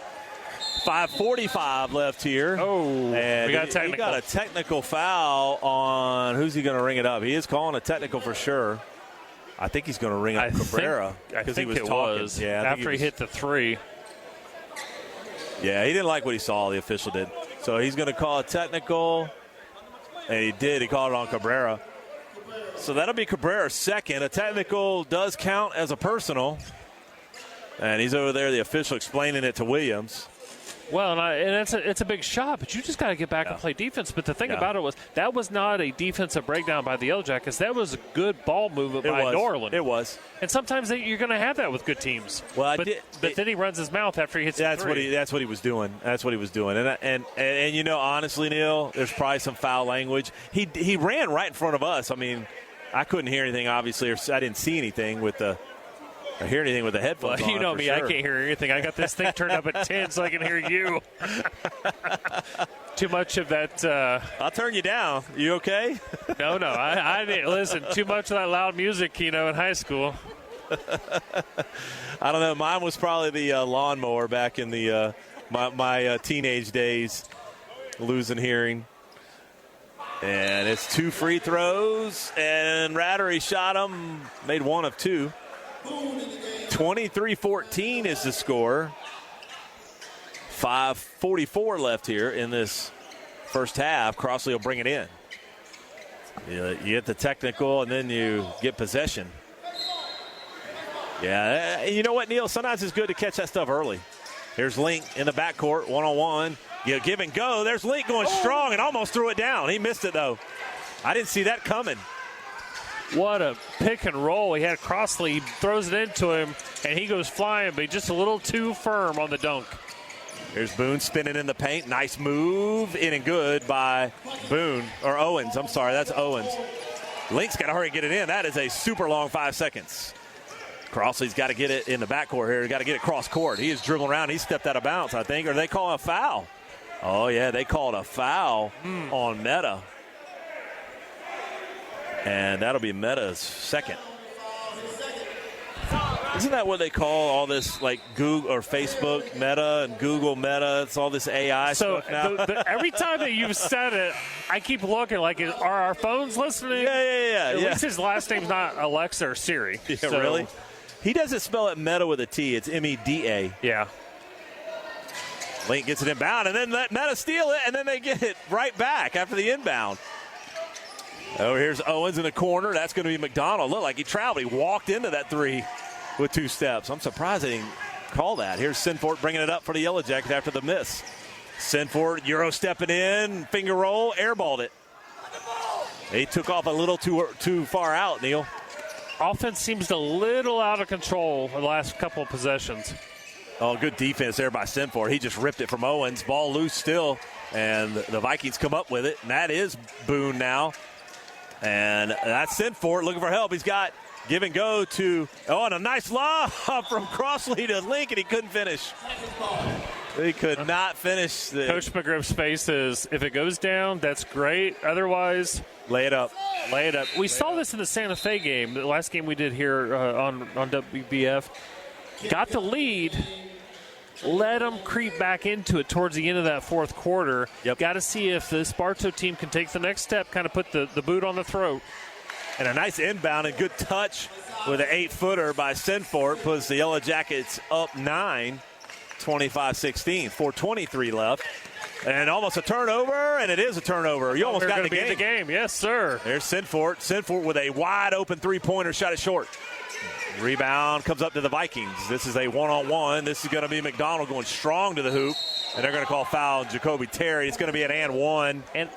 5:45 left here. Oh, and we got a technical. He got a technical foul on. Who's he going to ring it up? He is calling a technical for sure. I think he's going to ring up Cabrera because he was talking. Yeah, after he hit the 3. Yeah, he didn't like what he saw. The official did. So he's going to call a technical, and he did. He called it on Cabrera. So that'll be Cabrera's second. A technical does count as a personal. And he's over there, the official, explaining it to Williams. Well, and it's a big shot, but you just got to get back and play defense. But the thing about it was that was not a defensive breakdown by the Yellow Jackets. That was a good ball movement by Norland. It was. And sometimes you're going to have that with good teams. Well, but then he runs his mouth after he hits the three. That's what he was doing. That's what he was doing. And you know, honestly, Neal, there's probably some foul language. He ran right in front of us. I mean, I couldn't hear anything, obviously, or I didn't see anything with the. I hear anything with the headphones on. You know me, sure. I can't hear anything. I got this thing turned up at 10 so I can hear you. Too much of that. I'll turn you down. You okay? No. I didn't listen. Too much of that loud music, in high school. I don't know. Mine was probably the lawnmower back in the my teenage days, losing hearing. And it's 2 free throws, and Rattery shot them, made 1 of 2. 23-14 is the score. 5:44 left here in this first half. Crossley will bring it in. You get the technical, and then you get possession. Yeah, you know what, Neal? Sometimes it's good to catch that stuff early. Here's Link in the backcourt, one-on-one. You give and go. There's Link going strong and almost threw it down. He missed it, though. I didn't see that coming. What a pick and roll. He had Crossley. He throws it into him, and he goes flying, but just a little too firm on the dunk. Here's Boone spinning in the paint. Nice move. In and good by Boone. Or Owens. I'm sorry. That's Owens. Link's got to hurry and get it in. That is a super long 5 seconds. Crossley's got to get it in the backcourt here. He's got to get it cross court. He is dribbling around. He stepped out of bounds, I think. Or they call a foul. Oh, yeah. They called a foul on Meta. And that'll be Meta's second. Isn't that what they call all this, like Google or Facebook Meta and Google Meta? It's all this AI stuff now. Every time that you've said it, I keep looking like, are our phones listening? Yeah. At least his last name's not Alexa or Siri. Yeah, so. Really? He doesn't spell it Meta with a T. It's M-E-D-A. Yeah. Link gets it inbound, and then let Meta steal it, and then they get it right back after the inbound. Oh, here's Owens in the corner. That's going to be McDonald. Looked like he traveled. He walked into that 3 with 2 steps. I'm surprised they didn't call that. Here's Sinfort bringing it up for the Yellow Jackets after the miss. Sinfort, Euro stepping in, finger roll, airballed it. He took off a little too far out, Neal. Offense seems a little out of control the last couple of possessions. Oh, good defense there by Sinfort. He just ripped it from Owens. Ball loose still, and the Vikings come up with it, and that is Boone now. And that's Sinfort looking for help. He's got give and go to, and a nice lob from Crossley to Link, and he couldn't finish. He could not finish. Coach McGriff's face is, if it goes down, that's great. Otherwise, lay it up. Lay it up. We saw this in the Santa Fe game, the last game we did here on WBF. Got the lead. Let them creep back into it towards the end of that fourth quarter. Yep. Got to see if this Bartow team can take the next step, kind of put the boot on the throat. And a nice inbound and good touch with an 8-footer by Sinfort puts the Yellow Jackets up 9, 25-16, 4:23 left. And almost a turnover, and it is a turnover. You almost got in the game. In the game. Yes, sir. There's Sinfort. Sinfort with a wide-open three-pointer, shot it short. Rebound comes up to the Vikings. This is a one-on-one. This is going to be McDonald going strong to the hoop, and they're going to call foul Jacoby Terry. It's going to be an and one. And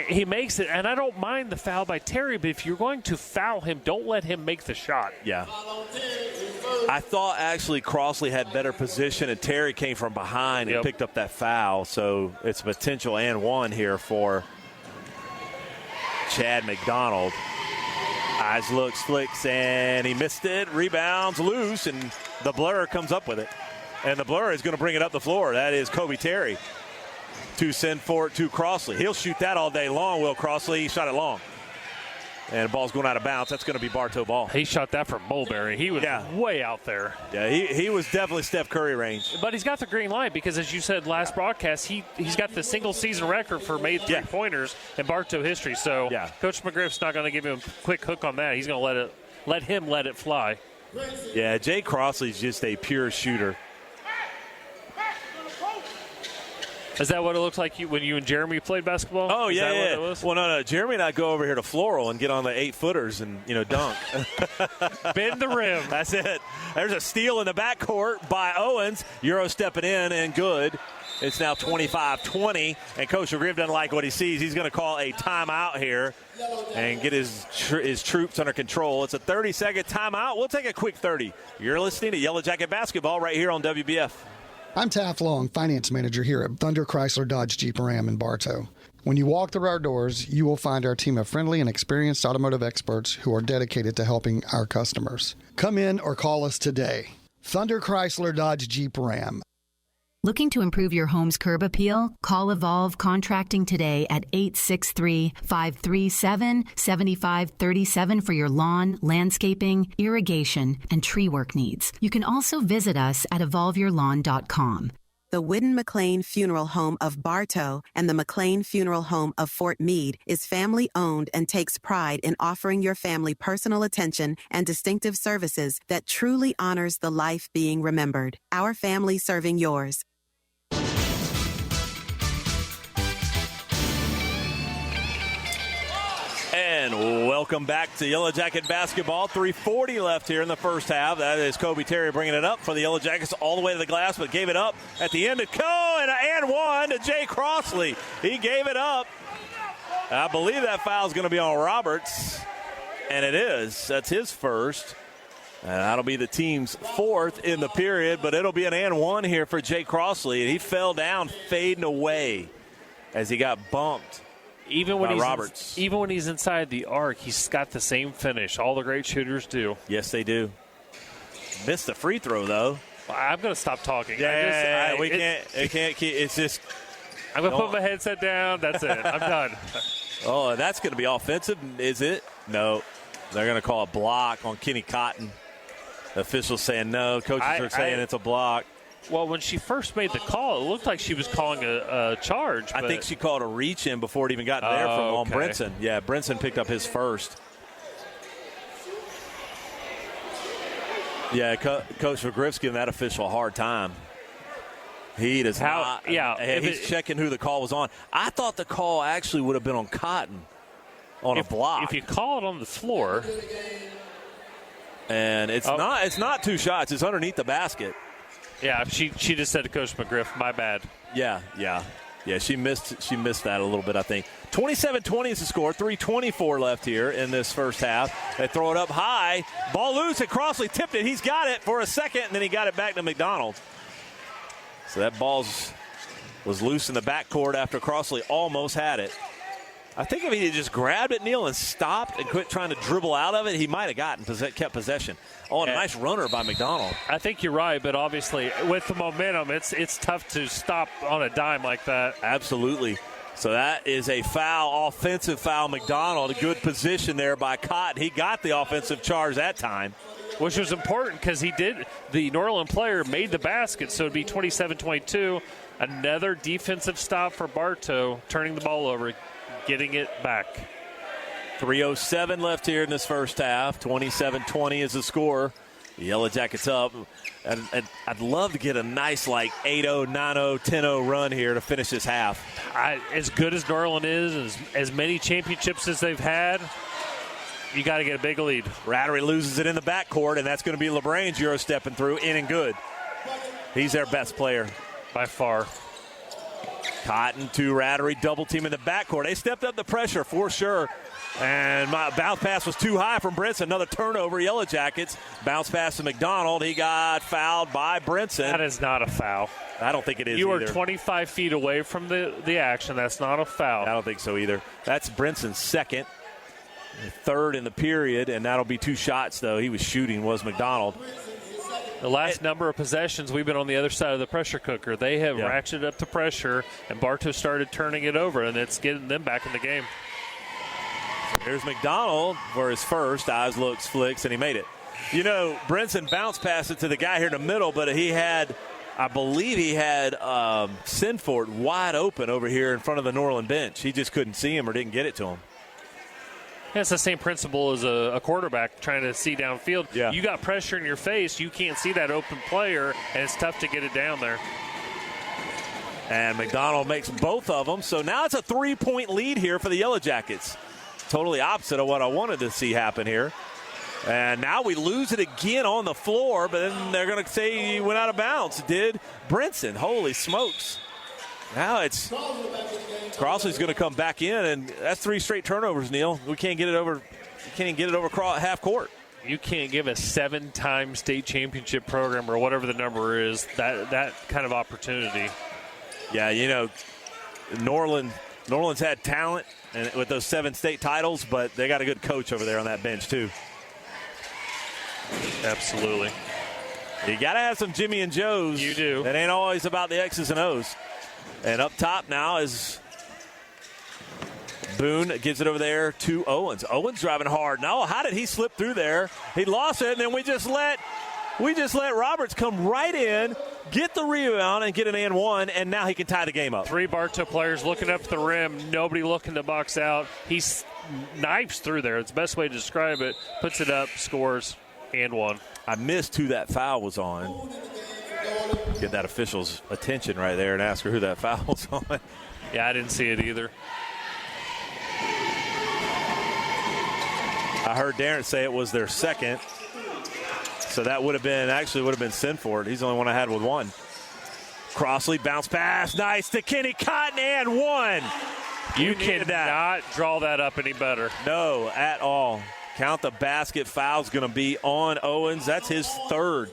he makes it, and I don't mind the foul by Terry, but if you're going to foul him, don't let him make the shot. Yeah. I thought actually Crossley had better position, and Terry came from behind and picked up that foul. So it's a potential and one here for Chad McDonald. Eyes looks, flicks, and he missed it. Rebounds loose, and the blur comes up with it. And the blur is going to bring it up the floor. That is Kobe Terry. To Sinfort to Crossley. He'll shoot that all day long, Will Crossley. He shot it long. And the ball's going out of bounds. That's going to be Bartow ball. He shot that from Mulberry. He was way out there. Yeah, he was definitely Steph Curry range. But he's got the green light because, as you said last broadcast, he's got the single-season record for made three-pointers in Bartow history. So Coach McGriff's not going to give him a quick hook on that. He's going to let him let it fly. Yeah, Jay Crossley's just a pure shooter. Is that what it looked like when you and Jeremy played basketball? Oh, Is yeah, that yeah. What it was? Well, no. Jeremy and I go over here to Floral and get on the 8-footers and, dunk. Bend the rim. That's it. There's a steal in the backcourt by Owens. Euro stepping in and good. It's now 25-20, and Coach McGriff doesn't like what he sees. He's going to call a timeout here and get his troops under control. It's a 30-second timeout. We'll take a quick 30. You're listening to Yellow Jacket Basketball right here on WBF. I'm Taft Long, Finance Manager here at Thunder Chrysler Dodge Jeep Ram in Bartow. When you walk through our doors, you will find our team of friendly and experienced automotive experts who are dedicated to helping our customers. Come in or call us today. Thunder Chrysler Dodge Jeep Ram. Looking to improve your home's curb appeal? Call Evolve Contracting today at 863-537-7537 for your lawn, landscaping, irrigation, and tree work needs. You can also visit us at evolveyourlawn.com. The Whidden McLean Funeral Home of Bartow and the McLean Funeral Home of Fort Meade is family-owned and takes pride in offering your family personal attention and distinctive services that truly honors the life being remembered. Our family serving yours. And welcome back to Yellow Jacket Basketball. 3:40 left here in the first half. That is Kobe Terry bringing it up for the Yellow Jackets all the way to the glass, but gave it up at the end to and one to Jay Crossley. He gave it up. I believe that foul is going to be on Roberts, and it is. That's his first. And that'll be the team's fourth in the period, but it'll be an and one here for Jay Crossley. He fell down, fading away as he got bumped. Even when he's inside the arc, he's got the same finish. All the great shooters do. Yes, they do. Missed the free throw, though. I'm going to stop talking. We can't keep. It's just. I'm going to put my headset down. That's it. I'm done. Oh, that's going to be offensive, is it? No. They're going to call a block on Kenny Cotton. The officials saying no. Coaches are saying it's a block. Well, when she first made the call, it looked like she was calling a charge. I think she called a reach in before it even got there on Brinson. Yeah, Brinson picked up his first. Yeah, Coach McGriff's giving that official a hard time. He does not. Yeah, he's checking who the call was on. I thought the call actually would have been on Cotton on a block. If you call it on the floor. And it's not two shots. It's underneath the basket. Yeah, she just said to Coach McGriff, my bad. Yeah, she missed that a little bit, I think. 27-20 is the score. 3:24 left here in this first half. They throw it up high. Ball loose, and Crossley tipped it. He's got it for a second, and then he got it back to McDonald. So that ball was loose in the backcourt after Crossley almost had it. I think if he had just grabbed it, Neal, and stopped and quit trying to dribble out of it, he might have kept possession. Oh, and a nice runner by McDonald. I think you're right, but obviously with the momentum, it's tough to stop on a dime like that. Absolutely. So that is a foul, offensive foul. McDonald, a good position there by Cotton. He got the offensive charge that time. Which was important because the Norland player made the basket, so it would be 27-22. Another defensive stop for Bartow, turning the ball over, getting it back. 3:07 left here in this first half. 27-20 is the score. The Yellow Jackets up. And I'd love to get a nice 8-0, 9-0, 10-0 run here to finish this half. As good as Norland is, as many championships as they've had, you got to get a big lead. Rattery loses it in the backcourt, and that's going to be LeBrain's Euro stepping through, in and good. He's their best player. By far. Cotton to Rattery, double team in the backcourt. They stepped up the pressure for sure. And my bounce pass was too high from Brinson. Another turnover, Yellow Jackets. Bounce pass to McDonald. He got fouled by Brinson. That is not a foul. I don't think it is You either. are 25 feet away from the action. That's not a foul. I don't think so either. That's Brinson's second. Third in the period, and that'll be two shots, though. He was shooting, was McDonald. The last number of possessions, we've been on the other side of the pressure cooker. They have ratcheted up the pressure, and Bartow started turning it over, and it's getting them back in the game. Here's McDonald for his first. Eyes, looks, flicks, and he made it. Brinson bounced past it to the guy here in the middle, but I believe he had Sinford wide open over here in front of the Norland bench. He just couldn't see him or didn't get it to him. Yeah, it's the same principle as a quarterback trying to see downfield. Yeah. You got pressure in your face. You can't see that open player, and it's tough to get it down there. And McDonald makes both of them. So now it's a 3-point lead here for the Yellow Jackets. Totally opposite of what I wanted to see happen here. And now we lose it again on the floor, but then they're going to say he went out of bounds. Did Brinson. Holy smokes. Now it's Crossley's going to come back in, and that's 3 straight turnovers, Neal. We can't get it over. You can't even get it over half court. You can't give a 7-time state championship program or whatever the number is that kind of opportunity. Yeah, you know, Norland's had talent and with those 7 state titles, but they got a good coach over there on that bench too. Absolutely. You got to have some Jimmy and Joes. You do. It ain't always about the X's and O's. And up top now is Boone, gives it over there to Owens. Owens driving hard. No, how did he slip through there? He lost it, and then we just let Roberts come right in, get the rebound, and get an and one, and now he can tie the game up. 3 Bartow players looking up the rim, nobody looking to box out. He knifes through there. It's the best way to describe it. Puts it up, scores, and one. I missed who that foul was on. Get that official's attention right there and ask her who that foul was on. Yeah, I didn't see it either. I heard Darren say it was their second. So that would have been Sinford. He's the only one I had with 1. Crossley, bounce pass, nice to Kenny Cotton, and 1. You cannot draw that up any better. No, at all. Count the basket. Foul's going to be on Owens. That's his 3rd.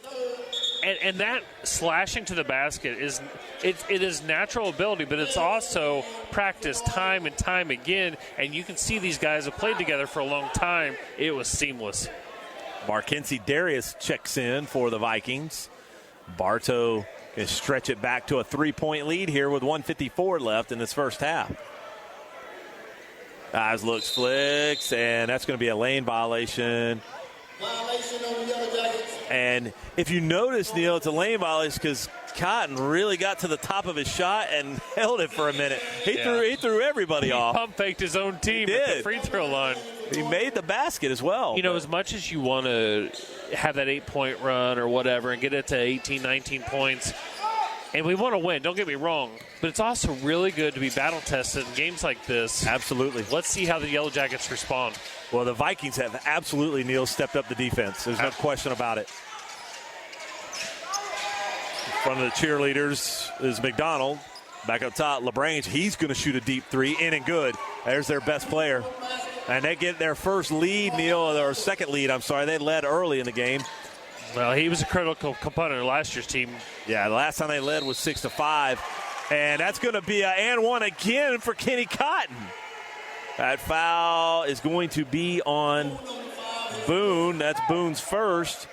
And that slashing to the basket is natural ability, but it's also practice time and time again. And you can see these guys have played together for a long time. It was seamless. Marquincy Darius checks in for the Vikings. Bartow can stretch it back to a 3-point lead here with 1:54 left in this first half. Eyes looks, flicks, and that's going to be a lane violation. Violation on the Yellow Jackets. And if you notice, Neal, it's a lane violation because Cotton really got to the top of his shot and held it for a minute. He threw everybody off. He pump faked his own team at the free throw line. He made the basket as well. You know, as much as you want to have that 8-point run or whatever and get it to 18, 19 points, and we want to win, don't get me wrong, but it's also really good to be battle-tested in games like this. Absolutely. Let's see how the Yellow Jackets respond. Well, the Vikings have absolutely, Neal, stepped up the defense. There's no question about it. In front of the cheerleaders is McDonald. Back up top, LaBrange. He's going to shoot a deep 3, in and good. There's their best player. And they get their first lead, Neal, or second lead, I'm sorry. They led early in the game. Well, he was a critical component of last year's team. Yeah, the last time they led was 6-5. And that's going to be an and one again for Kenny Cotton. That foul is going to be on Boone. That's Boone's first.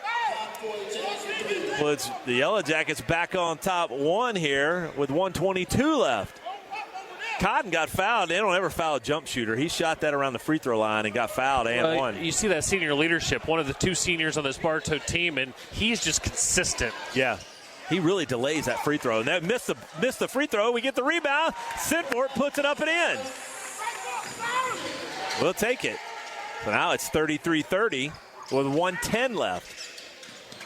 Puts the Yellow Jackets back on top 1 here with 1:22 left. Cotton got fouled. They don't ever foul a jump shooter. He shot that around the free throw line and got fouled and won. You see that senior leadership, one of the 2 seniors on this Bartow team, and he's just consistent. Yeah. He really delays that free throw. And that missed the free throw. We get the rebound. Sinford puts it up and in. We'll take it. So now it's 33-30 with 1:10 left.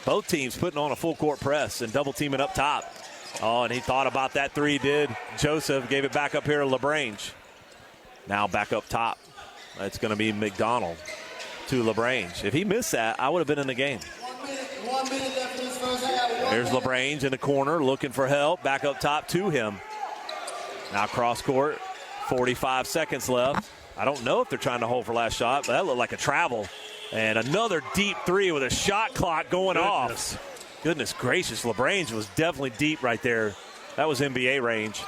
Both teams putting on a full court press and double teaming up top. Oh, and he thought about that 3, did. Joseph gave it back up here to LaBrange. Now back up top. It's going to be McDonald to LaBrange. If he missed that, I would have been in the game. 1 minute left in this first half. There's LaBrange in the corner looking for help. Back up top to him. Now cross court. 45 seconds left. I don't know if they're trying to hold for last shot, but that looked like a travel. And another deep 3 with a shot clock going off. Goodness gracious, LaBrange was definitely deep right there. That was NBA range.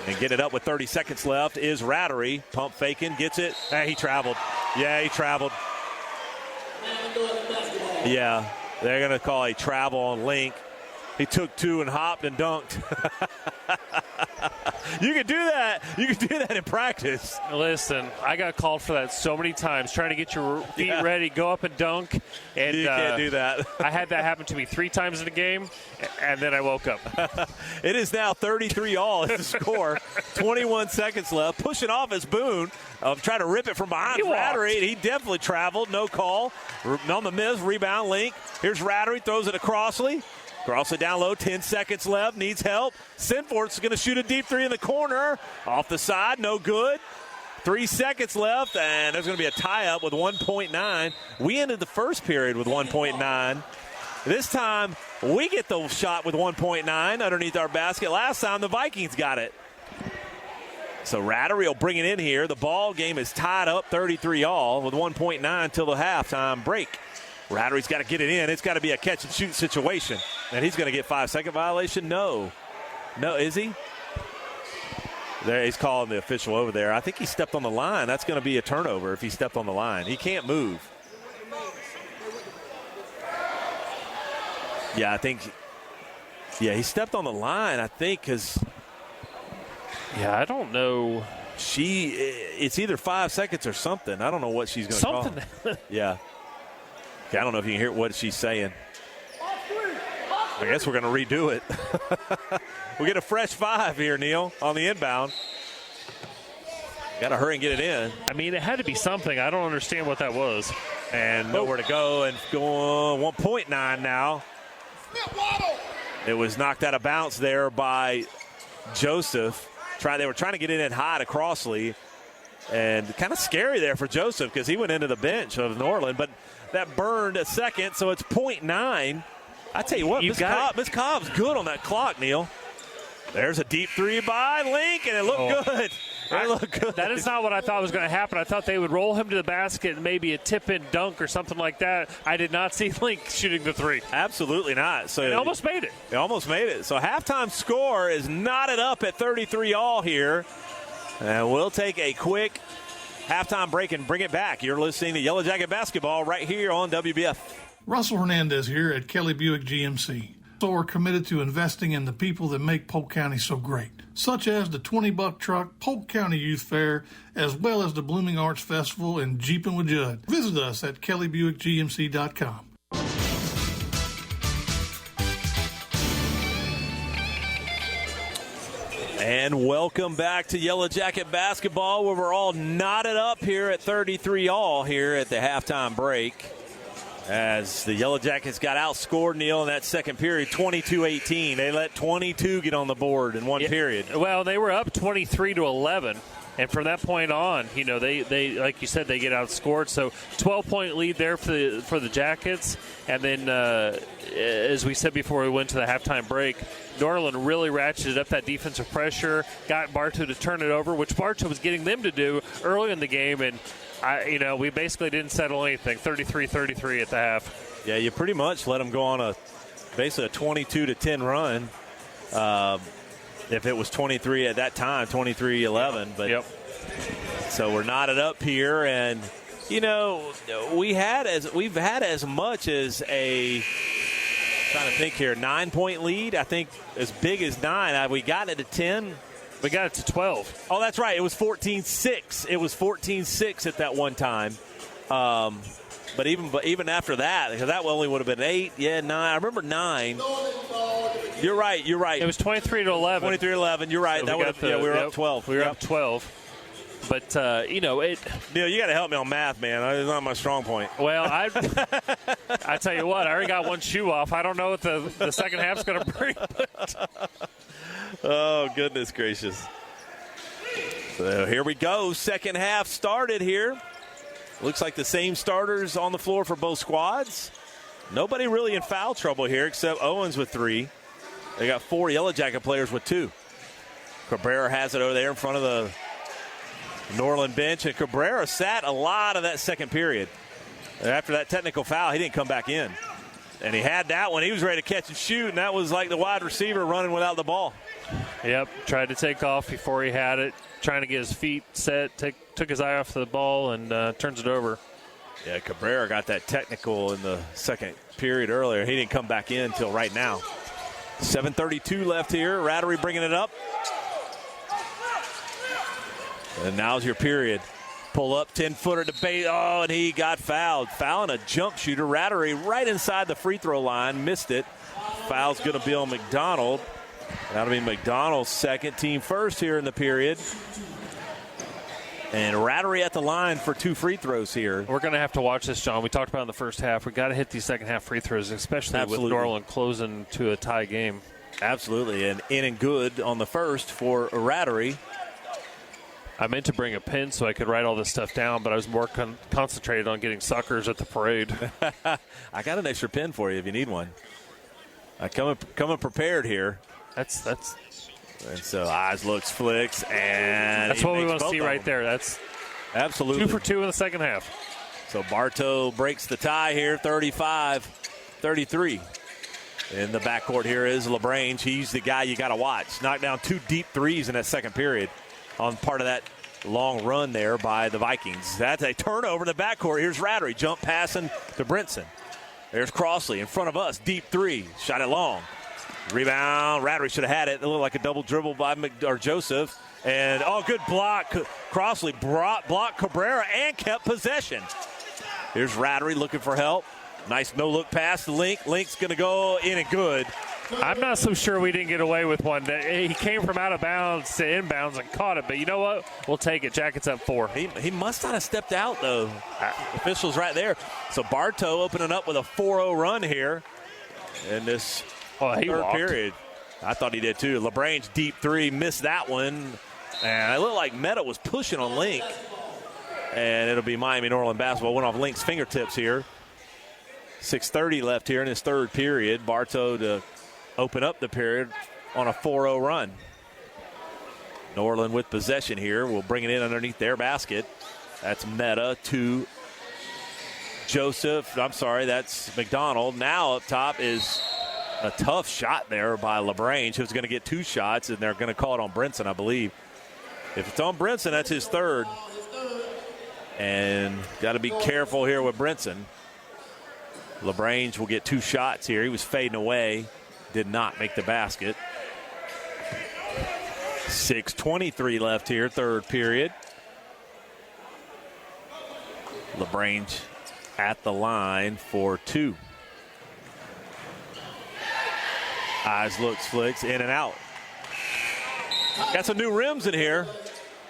And get it up with 30 seconds left is Rattery. Pump faking, gets it. He traveled. Yeah, he traveled. Yeah, they're going to call a travel on Link. He took 2 and hopped and dunked. You can do that. You can do that in practice. Listen, I got called for that so many times, trying to get your feet ready, go up and dunk. And you can't do that. I had that happen to me 3 times in a game, and then I woke up. It is now 33-all is the score. 21 seconds left. Pushing off is Boone. Trying to rip it from behind Rattery. He definitely traveled. No call. On the miss. Rebound, Link. Here's Rattery. Throws it to Crossley. Crossley down low, 10 seconds left, needs help. Sinforth's going to shoot a deep three in the corner. Off the side, no good. 3 seconds left, and there's going to be a tie-up with 1.9. We ended the first period with 1.9. This time, we get the shot with 1.9 underneath our basket. Last time, the Vikings got it. So Rattery will bring it in here. The ball game is tied up 33-all with 1.9 till the halftime break. Rattery's got to get it in. It's got to be a catch-and-shoot situation. And he's going to get 5-second violation? No. No, is he? There, he's calling the official over there. I think he stepped on the line. That's going to be a turnover if he stepped on the line. He can't move. Yeah, I think – he stepped on the line, I think, because – yeah, I don't know. It's either 5 seconds or something. I don't know what she's going to call. Something. Yeah. Okay, I don't know if you can hear what she's saying. I guess we're going to redo it. We get a fresh 5 here, Neal, on the inbound. Got to hurry and get it in. I mean, it had to be something. I don't understand what that was. And nowhere to go, and going 1.9 now. It was knocked out of bounds there by Joseph. They were trying to get it in high to Crossley. And kind of scary there for Joseph because he went into the bench of Norland. But that burned a second, so it's 0.9. I tell you what, Miss Cobb's good on that clock, Neal. There's a deep three by Link, and it looked good. It looked good. That is not what I thought was going to happen. I thought they would roll him to the basket and maybe a tip-in dunk or something like that. I did not see Link shooting the three. Absolutely not. So it almost made it. It almost made it. So halftime score is knotted up at 33-all here. And we'll take a quick halftime break and bring it back. You're listening to Yellow Jacket Basketball right here on WBF. Russell Hernandez here at Kelly Buick GMC. So we're committed to investing in the people that make Polk County so great, such as the $20 truck, Polk County Youth Fair, as well as the Blooming Arts Festival and Jeepin' with Judd. Visit us at kellybuickgmc.com. And welcome back to Yellow Jacket Basketball, where we're all knotted up here at 33-all here at the halftime break. As the Yellow Jackets got outscored, Neal, in that second period, 22-18. They let 22 get on the board in one period. Well, they were up 23-11. And from that point on, you know, they like you said, they get outscored. So 12-point lead there for the Jackets. And then, as we said before we went to the halftime break, Norland really ratcheted up that defensive pressure, got Bartow to turn it over, which Bartow was getting them to do early in the game. And, we basically didn't settle anything, 33-33 at the half. Yeah, you pretty much let them go on basically a 22-10 run. If it was 23 at that time, 23-11. But so we're knotted up here, and we've had as much as a, trying to think here, 9-point lead. I think as big as 9. We got it to 10. We got it to 12. Oh, that's right. It was 14-6. It was 14-6 at that one time. But even after that, because that only would have been 8, 9. I remember 9. You're right. It was 23-11. 23-11. You're right. So we were up 12. We were up 12. But Neal, you got to help me on math, man. It's not my strong point. Well, I tell you what, I already got one shoe off. I don't know what the second half's going to bring. Oh, goodness gracious. So here we go. Second half started here. Looks like the same starters on the floor for both squads. Nobody really in foul trouble here except Owens with 3. They got 4 Yellow Jacket players with 2. Cabrera has it over there in front of the Norland bench, and Cabrera sat a lot of that second period. And after that technical foul, he didn't come back in. And he had that one. He was ready to catch and shoot, and that was like the wide receiver running without the ball. Yep, tried to take off before he had it, trying to get his feet set, took his eye off the ball, and turns it over. Yeah, Cabrera got that technical in the second period earlier. He didn't come back in until right now. 7:32 left here. Rattery bringing it up. And now's your period. Pull up, 10-footer to bait. Oh, and he got fouled. Fouling a jump shooter. Rattery right inside the free throw line. Missed it. Foul's going to be on McDonald. That'll be McDonald's second, team first here in the period. And Rattery at the line for 2 free throws here. We're going to have to watch this, John. We talked about it in the first half. We got to hit these second half free throws, especially with Norland closing to a tie game. Absolutely, and in and good on the first for Rattery. I meant to bring a pen so I could write all this stuff down, but I was more concentrated on getting suckers at the parade. I got an extra pen for you if you need one. I coming prepared here. That's. And so eyes, looks, flicks, and that's what we want to see right there. That's absolutely 2 for 2 in the second half. So Bartow breaks the tie here, 35-33. In the backcourt here is LaBrange. He's the guy you got to watch. Knocked down 2 deep threes in that second period on part of that long run there by the Vikings. That's a turnover in the backcourt. Here's Rattery, jump passing to Brinson. There's Crossley in front of us, deep 3, shot it long. Rebound, Rattery should have had it. It looked like a double dribble by Joseph. And, good block. Crossley blocked Cabrera and kept possession. Here's Rattery looking for help. Nice no-look pass to Link. Link's going to go in and good. I'm not so sure we didn't get away with one. He came from out of bounds to inbounds and caught it. But you know what? We'll take it. Jackets up 4. He must not have stepped out, though. Officials right there. So Bartow opening up with a 4-0 run here in this third period. I thought he did, too. LaBrange deep 3, missed that one. And it looked like Meta was pushing on Link. And it'll be Miami Norland basketball. Went off Link's fingertips here. 6:30 left here in this third period. Bartow to open up the period on a 4-0 run. Norland with possession here. We'll bring it in underneath their basket. That's Meta to Joseph. I'm sorry, that's McDonald. Now up top is a tough shot there by LaBrange, who's going to get 2 shots, and they're going to call it on Brinson, I believe. If it's on Brinson, that's his third. And got to be careful here with Brinson. LaBrange will get 2 shots here. He was fading away. Did not make the basket. 6:23 left here, third period. LaBrange at the line for 2. Eyes, looks, flicks, in and out. Got some new rims in here.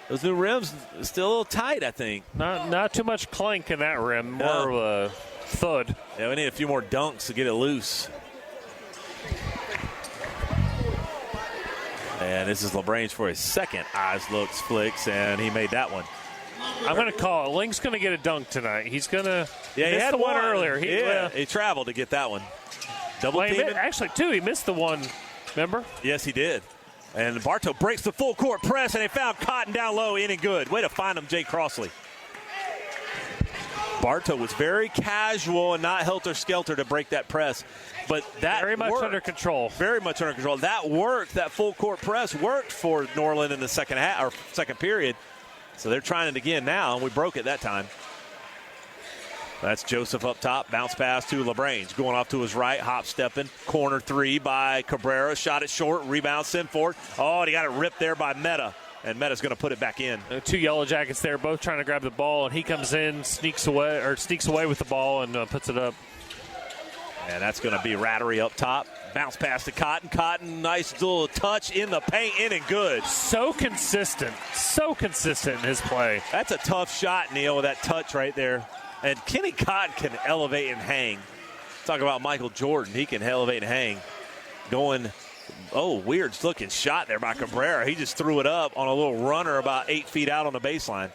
Those new rims still a little tight, I think. Not too much clink in that rim. More of a thud. Yeah, we need a few more dunks to get it loose. And this is LaBrange for his second eyes, looks, flicks, and he made that one. I'm going to call it. Link's going to get a dunk tonight. He's going to. Yeah, he had the one earlier. He traveled to get that one. Double teaming. Actually, 2. He missed the one. Remember? Yes, he did. And Bartow breaks the full court press, and they found Cotton down low, in and good. Way to find him, Jay Crossley. Bartow was very casual and not helter-skelter to break that press. But that very much worked. Under control. Very much under control. That worked. That full court press worked for Norland in the second half or second period. So they're trying it again now, and we broke it that time. That's Joseph up top. Bounce pass to LaBrange. Going off to his right. Hop stepping. Corner 3 by Cabrera. Shot it short. Rebound sent forward. Oh, and he got it ripped there by Meta. And Meta's going to put it back in. 2 Yellow Jackets there, both trying to grab the ball, and he comes in, sneaks away with the ball, and puts it up. And that's going to be Rattery up top. Bounce pass to Cotton. Cotton, nice little touch in the paint, in and good. So consistent in his play. That's a tough shot, Neal, with that touch right there. And Kenny Cotton can elevate and hang. Talk about Michael Jordan. He can elevate and hang. Weird looking shot there by Cabrera. He just threw it up on a little runner about 8 feet out on the baseline.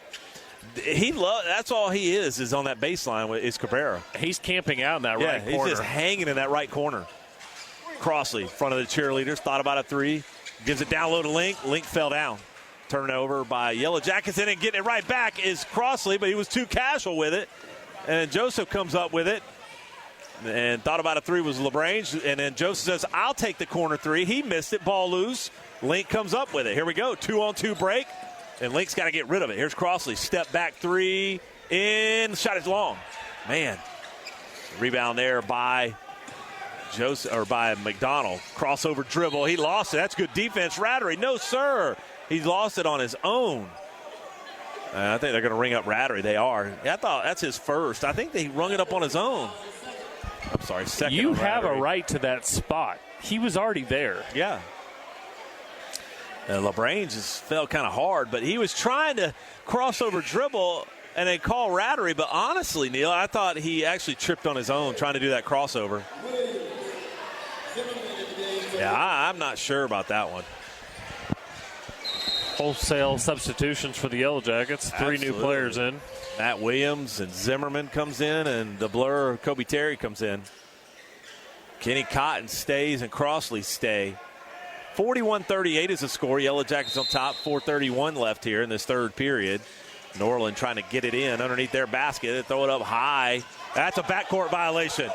That's all he is on that baseline is Cabrera. He's camping out in that right corner. He's just hanging in that right corner. Crossley, front of the cheerleaders, thought about a 3. Gives it down low to Link. Link fell down. Turnover by Yellow Jackets, and getting it right back is Crossley, but he was too casual with it. And Joseph comes up with it. And thought about a 3 was LaBrange. And then Joseph says, I'll take the corner 3. He missed it. Ball loose. Link comes up with it. Here we go. 2-on-2 break. And Link's got to get rid of it. Here's Crossley. Step back 3. In. Shot is long. Man. Rebound there by Joseph or by McDonald. Crossover dribble. He lost it. That's good defense. Rattery. No, sir. He lost it on his own. I think they're going to ring up Rattery. They are. I thought that's his first. I think they rung it up on his own. I'm sorry, second. You have a right to that spot. He was already there. Yeah. And LaBrange just fell kind of hard, but he was trying to crossover dribble, and they call Rattery. But honestly, Neal, I thought he actually tripped on his own trying to do that crossover. Yeah, I'm not sure about that one. Wholesale substitutions for the Yellow Jackets. Three new players in. Matt Williams and Zimmerman comes in, and the blur Kobe Terry comes in. Kenny Cotton stays and Crossley stay. 41-38 is the score. Yellow Jackets on top. 4:31 left here in this third period. Norland trying to get it in underneath their basket and throw it up high. That's a backcourt violation.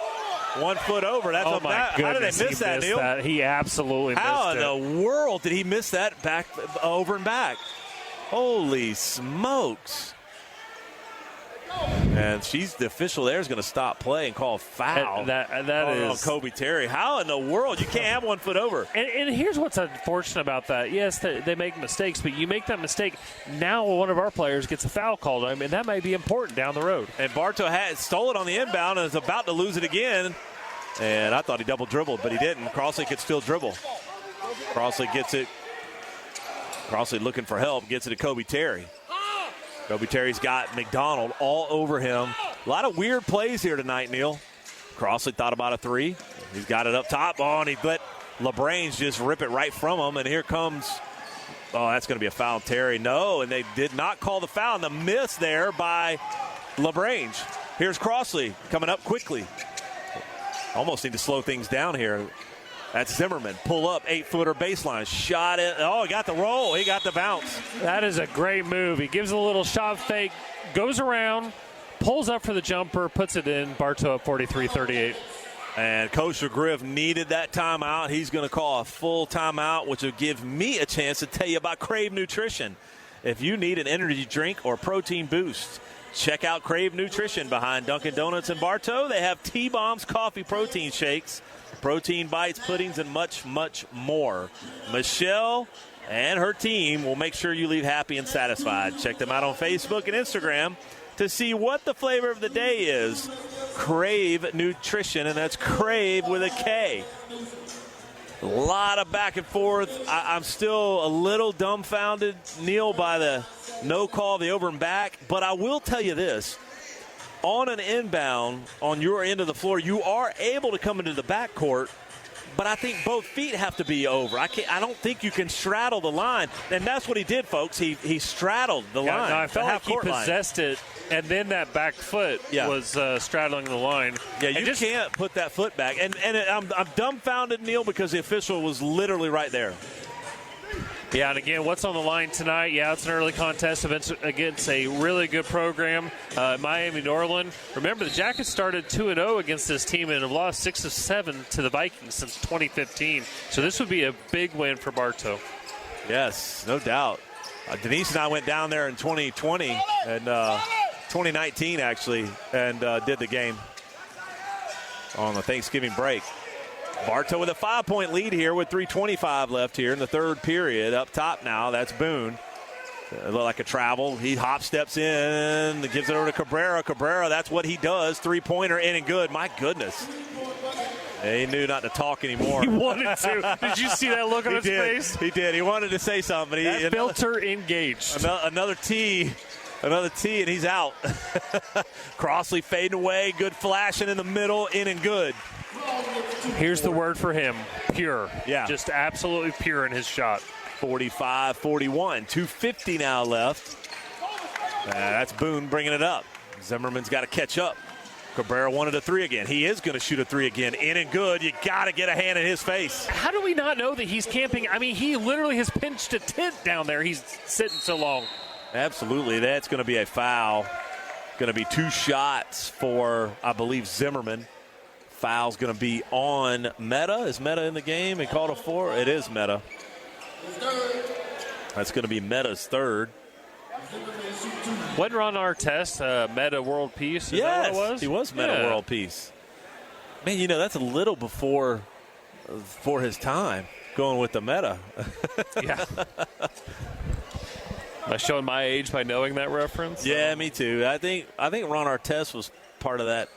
1 foot over. That's oh, my goodness. How did they miss that, Neal? That. He absolutely missed it. How in the world did he miss that back over and back? Holy smokes. And the official there is going to stop play and call a foul. That is Kobe Terry. How in the world? You can't have 1 foot over. And here's what's unfortunate about that. Yes, they make mistakes, but you make that mistake, now one of our players gets a foul called on him, and that may be important down the road. And Bartow stole it on the inbound and is about to lose it again. And I thought he double dribbled, but he didn't. Crossley could still dribble. Crossley gets it. Crossley looking for help, gets it to Kobe Terry. Kobe Terry's got McDonald all over him. A lot of weird plays here tonight, Neal. Crossley thought about a three. He's got it up top. Oh, and he let LaBrange just rip it right from him. And here comes, that's going to be a foul, Terry. No, and they did not call the foul. And the miss there by LaBrange. Here's Crossley coming up quickly. Almost need to slow things down here. That's Zimmerman. Pull up, 8-footer baseline. Shot it. Oh, he got the roll. He got the bounce. That is a great move. He gives a little shot fake, goes around, pulls up for the jumper, puts it in. Bartow up 43-38. And Coach McGriff needed that timeout. He's going to call a full timeout, which will give me a chance to tell you about Crave Nutrition. If you need an energy drink or protein boost, check out Crave Nutrition behind Dunkin' Donuts in Bartow. They have T-Bombs coffee protein shakes, protein bites, puddings, and much, much more. Michelle and her team will make sure you leave happy and satisfied. Check them out on Facebook and Instagram to see what the flavor of the day is. Crave Nutrition, and that's Crave with a K. A lot of back and forth. I'm still a little dumbfounded, Neal, by the no call, the over and back. But I will tell you this. On an inbound on your end of the floor, you are able to come into the backcourt, but I think both feet have to be over. I don't think you can straddle the line, and that's what he did, folks. He straddled the line. No, I felt like he possessed it, and then that back foot was straddling the line. Yeah, you can't put that foot back. And I'm dumbfounded, Neal, because the official was literally right there. Yeah, and again, what's on the line tonight? Yeah, it's an early contest against a really good program, Miami Norland. Remember, the Jackets started 2-0 against this team and have lost 6 of 7 to the Vikings since 2015. So this would be a big win for Bartow. Yes, no doubt. Denise and I went down there in 2020 and 2019, actually, and did the game on the Thanksgiving break. Bartow with a 5-point lead here with 3:25 left here in the third period. Up top now, that's Boone. It looked like a travel. He hop steps in, gives it over to Cabrera. Cabrera, that's what he does. Three-pointer in and good. My goodness. He knew not to talk anymore. He wanted to. Did you see that look on his face? He did. He wanted to say something. That filter engaged. Another tee, and he's out. Crossley fading away. Good flashing in the middle, in and good. Here's the word for him, pure. Yeah. Just absolutely pure in his shot. 45-41, 2:50 now left. That's Boone bringing it up. Zimmerman's got to catch up. Cabrera wanted a three again. He is going to shoot a three again. In and good. You got to get a hand in his face. How do we not know that he's camping? I mean, he literally has pinched a tent down there. He's sitting so long. Absolutely. That's going to be a foul. Going to be 2 shots for, I believe, Zimmerman. Foul's going to be on Meta. Is Meta in the game? He called a 4. It is Meta. That's going to be Meta's third. Wasn't Ron Artest Meta World Peace? Is yes, that what it was? He was Meta World Peace. Man, that's a little before his time, going with the Meta. Yeah. Am I showing my age by knowing that reference? Yeah, me too. I think Ron Artest was part of that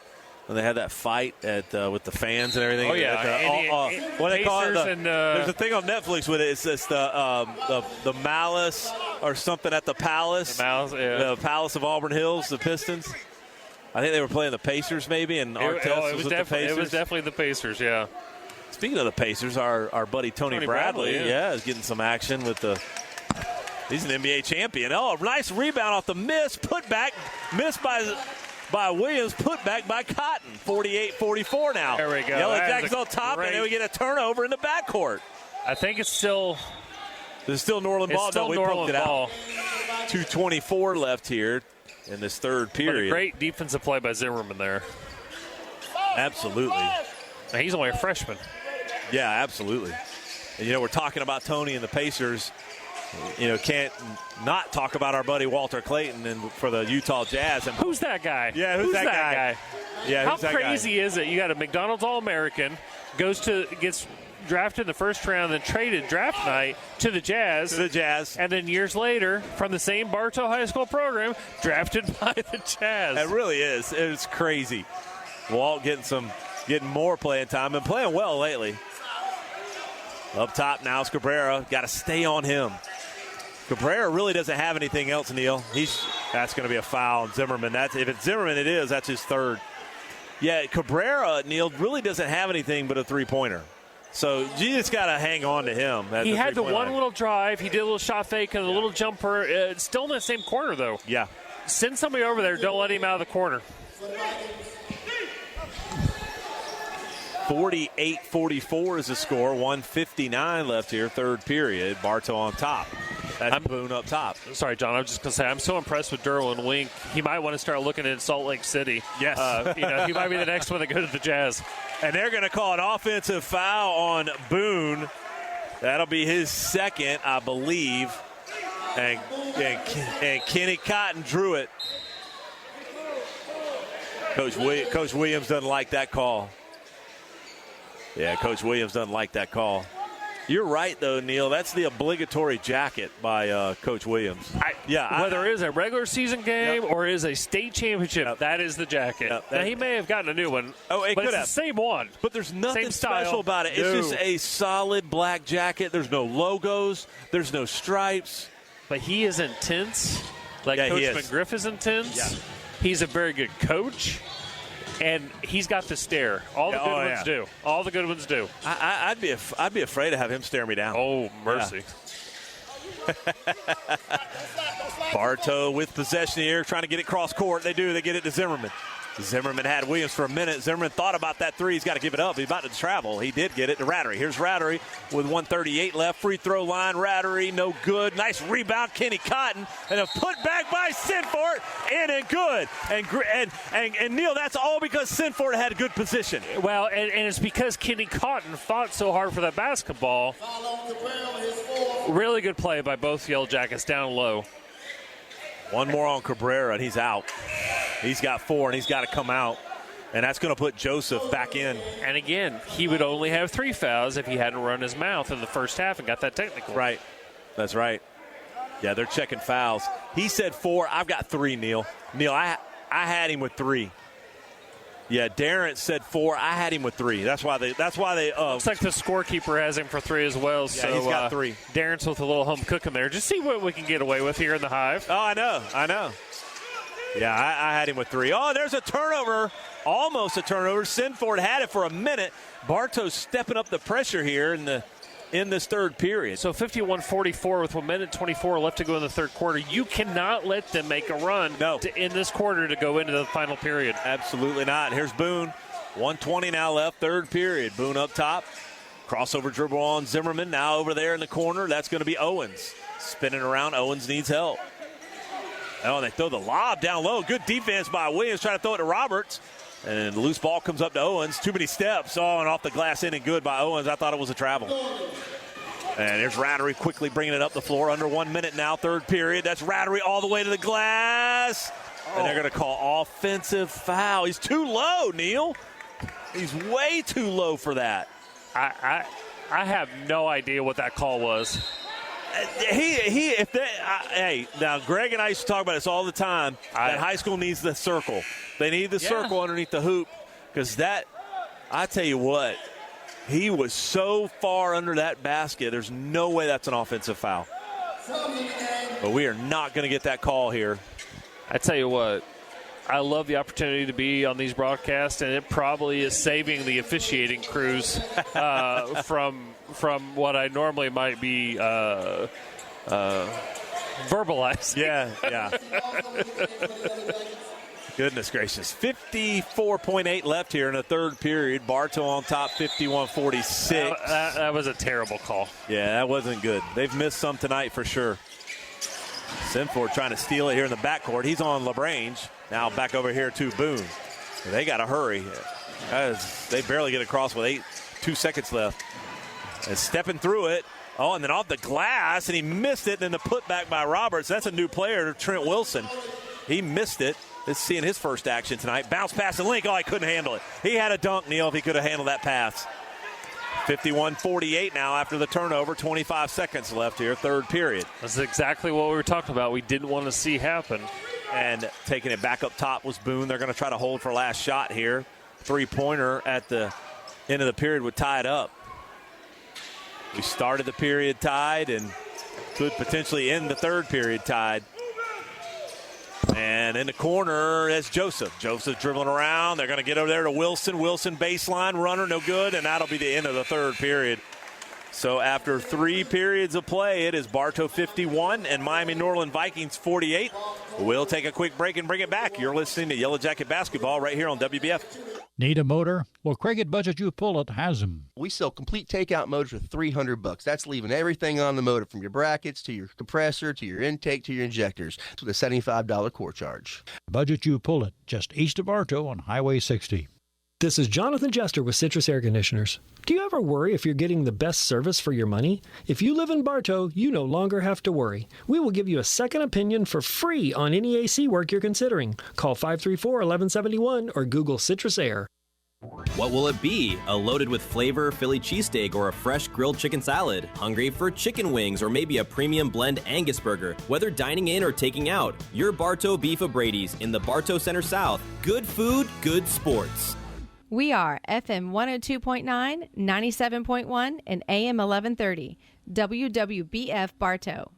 when they had that fight with the fans and everything. Oh, yeah. What they call it? And, there's a thing on Netflix with it. It's the Malice or something at the Palace. The Malice, yeah. The Palace of Auburn Hills, the Pistons. I think they were playing the Pacers maybe, and Artest was with the Pacers. It was definitely the Pacers, yeah. Speaking of the Pacers, our buddy Tony Bradley is getting some action with the – he's an NBA champion. Oh, nice rebound off the miss. Put back. Missed by Williams. Put back by Cotton. 48-44 now. There we go. Yellow Jackets on top, and then we get a turnover in the backcourt. I think it's still – There's still Norland ball. Still we Norland poked it ball. out. 2:24 left here in this third period. But a great defensive play by Zimmerman there. Absolutely. Now, he's only a freshman. Yeah, absolutely. And, we're talking about Tony and the Pacers. Can't not talk about our buddy Walter Clayton and for the Utah Jazz. And who's that guy? Yeah, who's that guy? Yeah, how crazy is it? You got a McDonald's All-American, gets drafted in the first round, then traded draft night to the Jazz. And then years later, from the same Bartow High School program, drafted by the Jazz. It really is. It's crazy. Walt getting more playing time and playing well lately. Up top now is Cabrera. Got to stay on him. Cabrera really doesn't have anything else, Neal. That's going to be a foul on Zimmerman. If it's Zimmerman, it is. That's his third. Yeah, Cabrera, Neal, really doesn't have anything but a three-pointer. So you just got to hang on to him. He had the one little drive. He did a little shot fake and a little jumper. Still in the same corner, though. Yeah. Send somebody over there. Don't let him out of the corner. 48-44 is the score. 1:59 left here, third period. Bartow on top. That's Boone up top. Sorry, John. I was just going to say, I'm so impressed with Derwin Wink. He might want to start looking at Salt Lake City. Yes. He might be the next one to go to the Jazz. And they're going to call an offensive foul on Boone. That'll be his second, I believe. And Kenny Cotton drew it. Coach Williams doesn't like that call. Yeah, Coach Williams doesn't like that call. You're right, though, Neal. That's the obligatory jacket by Coach Williams. Whether it is a regular season game or is a state championship, that is the jacket. Now, he may have gotten a new one. Oh, it but could it's have. the same one. But there's nothing special about it. It's just a solid black jacket. There's no logos. There's no stripes. But he is intense. Like Coach McGriff is intense. Yeah. He's a very good coach. And he's got the stare. All the good ones do. All the good ones do. I'd be afraid to have him stare me down. Oh, mercy. Yeah. Bartow with possession here, trying to get it cross court. They do. They get it to Zimmerman. Zimmerman had Williams for a minute. Zimmerman thought about that three. He's got to give it up. He's about to travel. He did get it to Rattery. Here's Rattery with 1:38 left. Free throw line. Rattery, no good. Nice rebound, Kenny Cotton. And a put back by Sinfort. In and good. And Neal, that's all because Sinfort had good position. Well, and it's because Kenny Cotton fought so hard for that basketball. Really good play by both Yellow Jackets down low. One more on Cabrera, and he's out. He's got 4, and he's got to come out. And that's going to put Joseph back in. And again, he would only have 3 fouls if he hadn't run his mouth in the first half and got that technical. Right. That's right. Yeah, they're checking fouls. He said 4. I've got 3, Neal. Neal, I had him with 3. Yeah, Darren said 4. I had him with 3. That's why they. Looks like the scorekeeper has him for 3 as well. Yeah, so he's got 3. Darren's with a little home cooking there. Just see what we can get away with here in the Hive. Oh, I know. Yeah, I had him with 3. Oh, there's a turnover. Almost a turnover. Sinford had it for a minute. Bartow's stepping up the pressure here in this third period. So 51-44 with 1 minute 24 left to go in the third quarter. You cannot let them make a run to end this quarter to go into the final period. Absolutely not. Here's Boone. 1:20 now left, third period. Boone up top. Crossover dribble on Zimmerman. Now over there in the corner. That's going to be Owens. Spinning around. Owens needs help. Oh, and they throw the lob down low. Good defense by Williams. Trying to throw it to Roberts. And the loose ball comes up to Owens. Too many steps. Oh, and off the glass in and good by Owens. I thought it was a travel. And there's Rattery quickly bringing it up the floor. Under 1 minute now, third period. That's Rattery all the way to the glass. And they're going to call offensive foul. He's too low, Neal. He's way too low for that. I have no idea what that call was. Hey, now Greg and I used to talk about this all the time. That high school needs the circle. They need the circle underneath the hoop. Because I tell you what, he was so far under that basket, there's no way that's an offensive foul. But we are not going to get that call here. I tell you what, I love the opportunity to be on these broadcasts, and it probably is saving the officiating crews from what I normally might be verbalized. Yeah. Goodness gracious. 54.8 left here in the third period. Bartow on top, 51-46. That was a terrible call. Yeah, that wasn't good. They've missed some tonight for sure. Sinford trying to steal it here in the backcourt. He's on LaGrange. Now back over here to Boone. They got to hurry. They barely get across with 2 seconds left. And stepping through it. Oh, and then off the glass, and he missed it. And then the putback by Roberts. That's a new player, Trent Wilson. He missed it. This is seeing his first action tonight. Bounce pass to Link. Oh, he couldn't handle it. He had a dunk, Neal, if he could have handled that pass. 51-48 now after the turnover. 25 seconds left here, third period. That's exactly what we were talking about. We didn't want to see happen. And taking it back up top was Boone. They're going to try to hold for last shot here. Three-pointer at the end of the period would tie it up. We started the period tied and could potentially end the third period tied. And in the corner is Joseph. Joseph dribbling around. They're going to get over there to Wilson. Wilson baseline runner, no good, and that'll be the end of the third period. So after 3 periods of play, it is Bartow 51 and Miami Norland Vikings 48. We'll take a quick break and bring it back. You're listening to Yellow Jacket Basketball right here on WBF. Need a motor? Well, Craig at Budget You Pull It has them. We sell complete takeout motors for $300. That's leaving everything on the motor, from your brackets to your compressor to your intake to your injectors, with a $75 core charge. Budget You Pull It, just east of Bartow on Highway 60. This is Jonathan Jester with Citrus Air Conditioners. Do you ever worry if you're getting the best service for your money? If you live in Bartow, you no longer have to worry. We will give you a second opinion for free on any AC work you're considering. Call 534-1171 or Google Citrus Air. What will it be? A loaded with flavor Philly cheesesteak or a fresh grilled chicken salad? Hungry for chicken wings or maybe a premium blend Angus burger? Whether dining in or taking out, your Bartow Beef O'Brady's in the Bartow Center South. Good food, good sports. We are FM 102.9, 97.1, and AM 1130. WWBF Bartow.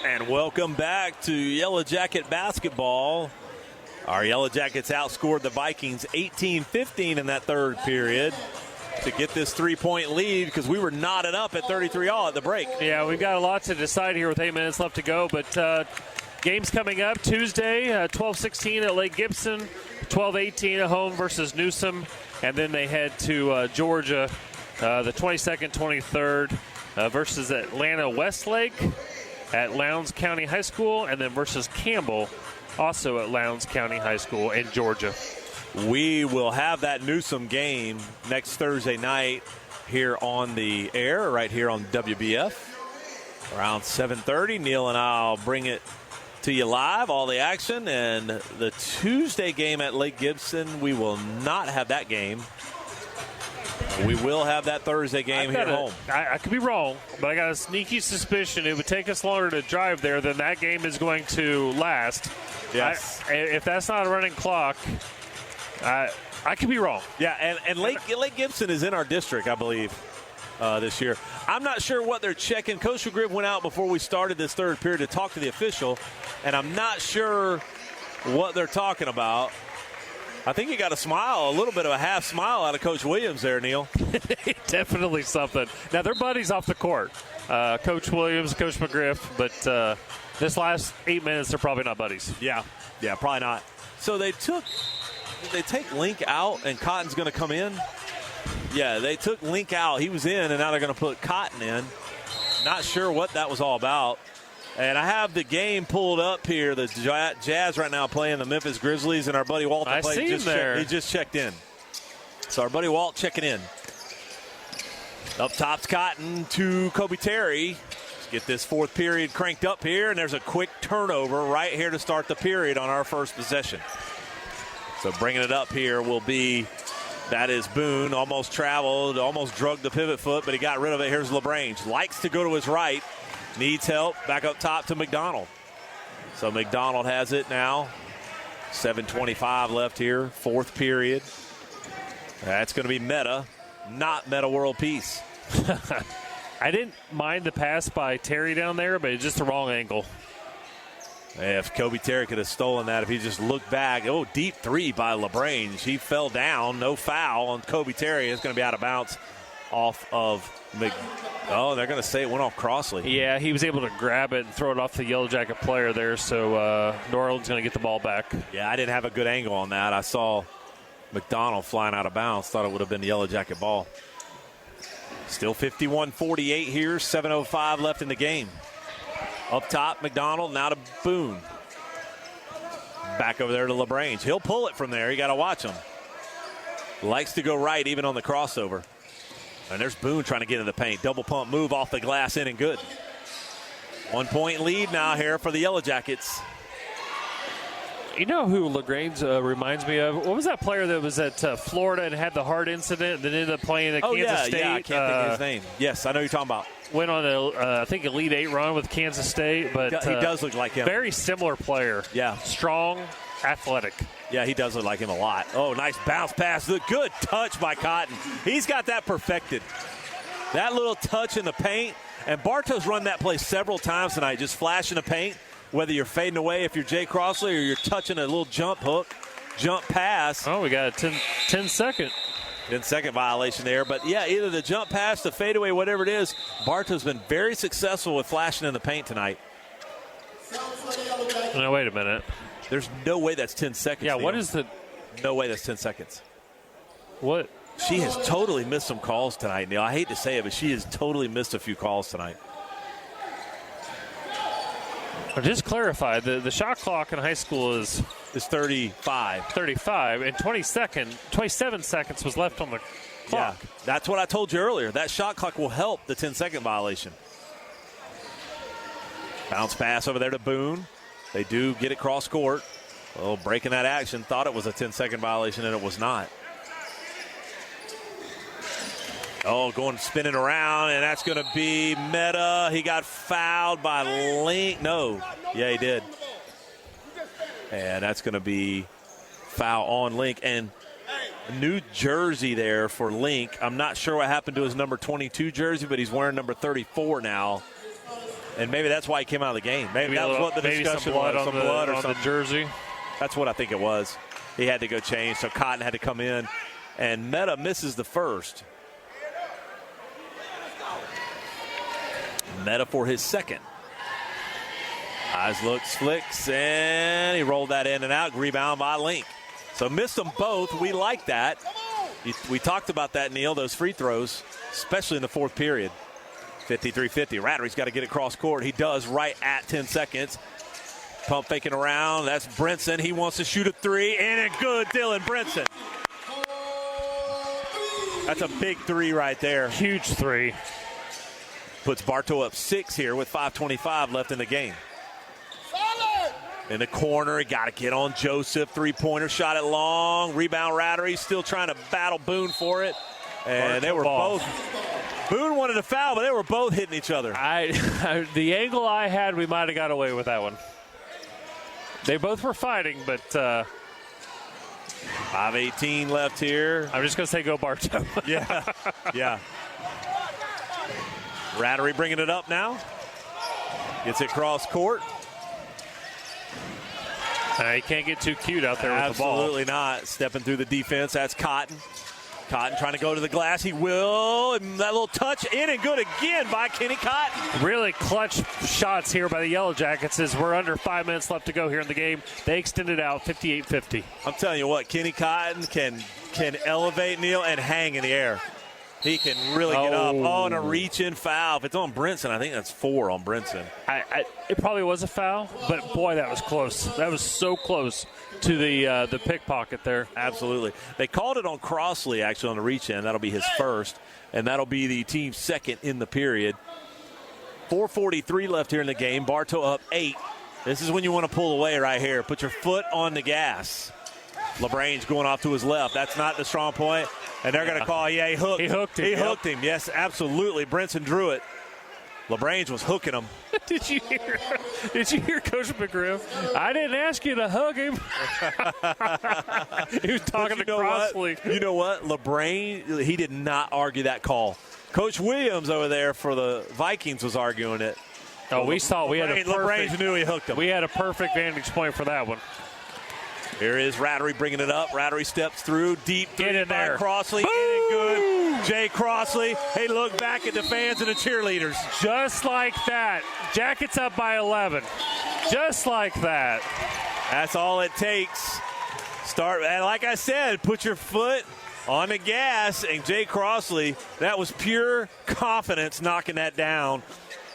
And welcome back to Yellow Jacket Basketball. Our Yellow Jackets outscored the Vikings 18-15 in that third period to get this 3-point lead, because we were knotted up at 33-all at the break. Yeah, we've got a lot to decide here with 8 minutes left to go, but games coming up Tuesday, 12-16 at Lake Gibson, 12-18 at home versus Newsom, and then they head to Georgia, the 22nd, 23rd versus Atlanta Westlake at Lowndes County High School, and then versus Campbell, also at Lowndes County High School in Georgia. We will have that Newsom game next Thursday night here on the air, right here on WBF, around 7:30. Neal and I'll bring it to you live, all the action. And the Tuesday game at Lake Gibson, we will not have that game. We will have that Thursday game here at home. I could be wrong, but I got a sneaky suspicion it would take us longer to drive there than that game is going to last. Yes. If that's not a running clock, I could be wrong. Yeah, and Lake Gibson is in our district, I believe, this year. I'm not sure what they're checking. Coach McGriff went out before we started this third period to talk to the official, and I'm not sure what they're talking about. I think you got a smile, a little bit of a half smile out of Coach Williams there, Neal. Definitely something. Now, they're buddies off the court. Coach Williams, Coach McGriff, but this last 8 minutes, they're probably not buddies. Yeah, probably not. So did they take Link out and Cotton's going to come in? Yeah, they took Link out. He was in, and now they're going to put Cotton in. Not sure what that was all about. And I have the game pulled up here. The Jazz right now playing the Memphis Grizzlies, and our buddy Walt he just checked in. So our buddy Walt checking in. Up top's Cotton to Kobe Terry. Let's get this fourth period cranked up here, and there's a quick turnover right here to start the period on our first possession. So bringing it up here will be, that is Boone. Almost traveled, almost drugged the pivot foot, but he got rid of it. Here's LaGrange. Likes to go to his right. Needs help. Back up top to McDonald. So McDonald has it now. 7:25 left here, fourth period. That's going to be Meta, not Meta World Peace. I didn't mind the pass by Terry down there, but it's just the wrong angle. Yeah, if Kobe Terry could have stolen that, if he just looked back. Oh, deep three by LaBrange. He fell down. No foul on Kobe Terry. It's going to be out of bounds off of Oh, they're going to say it went off Crossley. Yeah, he was able to grab it and throw it off the Yellow Jacket player there, so New Orleans going to get the ball back. Yeah, I didn't have a good angle on that. I saw McDonald flying out of bounds. Thought it would have been the Yellow Jacket ball. Still 51-48 here. 7:05 left in the game. Up top, McDonald, now to Boone. Back over there to LaBrange. He'll pull it from there. You got to watch him. Likes to go right even on the crossover. And there's Boone trying to get in the paint. Double pump move off the glass, in and good. 1 point lead now here for the Yellow Jackets. You know who LaGrange reminds me of? What was that player that was at Florida and had the heart incident that ended up playing at Kansas State? Yeah, I can't think of his name. Yes, I know who you're talking about. Went on a, I think, Elite Eight run with Kansas State. But he does look like him. Very similar player. Yeah. Strong, athletic. Yeah, he does look like him a lot. Oh, nice bounce pass. Good touch by Cotton. He's got that perfected. That little touch in the paint. And Bartow's run that play several times tonight, just flashing the paint. Whether you're fading away if you're Jay Crossley or you're touching a little jump hook, jump pass. Oh, we got a 10-second. 10-second violation there. But, yeah, either the jump pass, the fadeaway, whatever it is, Bartow's been very successful with flashing in the paint tonight. No, wait a minute. There's no way that's 10 seconds. Yeah, Neal. what is the... No way that's 10 seconds. What? She has totally missed some calls tonight, Neal. I hate to say it, but she has totally missed a few calls tonight. Just clarify, the shot clock in high school is 35. 35, and 27 seconds was left on the clock. Yeah, that's what I told you earlier. That shot clock will help the 10-second violation. Bounce pass over there to Boone. They do get it cross court. Well, breaking that action, thought it was a 10-second violation, and it was not. Oh, going spinning around, and that's going to be Meta. He got fouled by Link. No. Yeah, he did. And that's going to be foul on Link. And new jersey there for Link. I'm not sure what happened to his number 22 jersey, but he's wearing number 34 now. And maybe that's why he came out of the game. Maybe that was what the discussion was. Some blood or something. The jersey. That's what I think it was. He had to go change, so Cotton had to come in. And Meta misses the first. Meta for his second. Eyes looks, flicks, and he rolled that in and out. Rebound by Link. So missed them both. We like that. We talked about that, Neal, those free throws, especially in the fourth period. 53-50. Rattery's got to get across court. He does right at 10 seconds. Pump faking around. That's Brinson. He wants to shoot a three, and a good Dylan Brinson. That's a big three right there. Huge three. Puts Bartow up 6 here with 5:25 left in the game. In the corner, he got to get on Joseph. Three-pointer, shot it long. Rebound Rattery, still trying to battle Boone for it. And they were both. Boone wanted a foul, but they were both hitting each other. The angle I had, we might have got away with that one. They both were fighting, but 5:18 left here. I'm just going to say go Bartow. Yeah. Rattery bringing it up now. Gets it cross court. He can't get too cute out there with the ball. Absolutely not. Stepping through the defense. That's Cotton. Cotton trying to go to the glass. He will. And that little touch in and good again by Kenny Cotton. Really clutch shots here by the Yellow Jackets as we're under 5 minutes left to go here in the game. They extended out 58-50. I'm telling you what, Kenny Cotton can elevate, Neal, and hang in the air. He can really get up. Oh, and a reach-in foul. If it's on Brinson, I think that's 4 on Brinson. It probably was a foul, but, boy, that was close. That was so close to the pickpocket there. Absolutely. They called it on Crossley, actually, on the reach-in. That'll be his first, and that'll be the team's second in the period. 4:43 left here in the game. Bartow up 8. This is when you want to pull away right here. Put your foot on the gas. LaBrange going off to his left. That's not the strong point. And they're going to call, he hooked him. He hooked him. Yes, absolutely. Brinson drew it. LaGrange was hooking him. Did you hear Coach McGriff? I didn't ask you to hug him. He was talking to Crossley. You know what? LaGrange, he did not argue that call. Coach Williams over there for the Vikings was arguing it. Oh, we had a perfect. LaGrange knew he hooked him. We had a perfect vantage point for that one. Here is Rattery bringing it up. Rattery steps through. Deep Get in there. Crossley. In it good. Jay Crossley. Hey, look back at the fans and the cheerleaders. Just like that. Jackets up by 11. Just like that. That's all it takes. Start, and like I said, put your foot on the gas. And Jay Crossley, that was pure confidence knocking that down.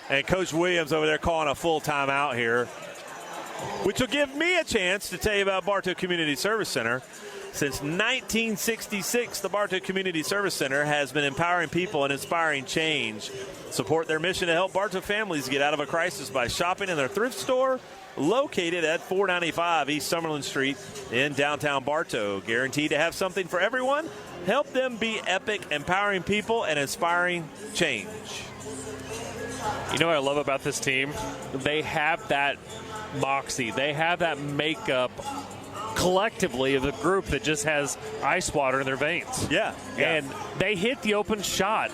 And Coach Williams over there calling a full timeout here, which will give me a chance to tell you about Bartow Community Service Center. Since 1966, the Bartow Community Service Center has been empowering people and inspiring change. Support their mission to help Bartow families get out of a crisis by shopping in their thrift store located at 495 East Summerlin Street in downtown Bartow. Guaranteed to have something for everyone. Help them be epic, empowering people and inspiring change. You know what I love about this team? They have that moxie. They have that makeup collectively of the group that just has ice water in their veins. Yeah. And they hit the open shot.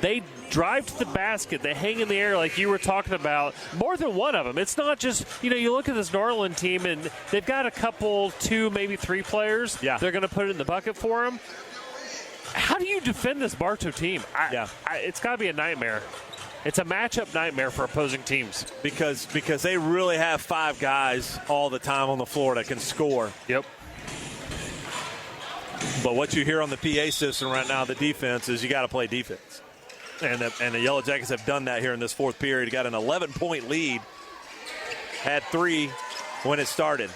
They drive to the basket. They hang in the air like you were talking about. More than one of them. It's not just, you look at this Norland team and they've got a couple, 2, maybe 3 players. Yeah. They're going to put it in the bucket for them. How do you defend this Bartow team? It's got to be a nightmare. It's a matchup nightmare for opposing teams. Because they really have 5 guys all the time on the floor that can score. Yep. But what you hear on the PA system right now, the defense, is you got to play defense. And the Yellow Jackets have done that here in this fourth period. Got an 11-point lead. Had 3 when it started.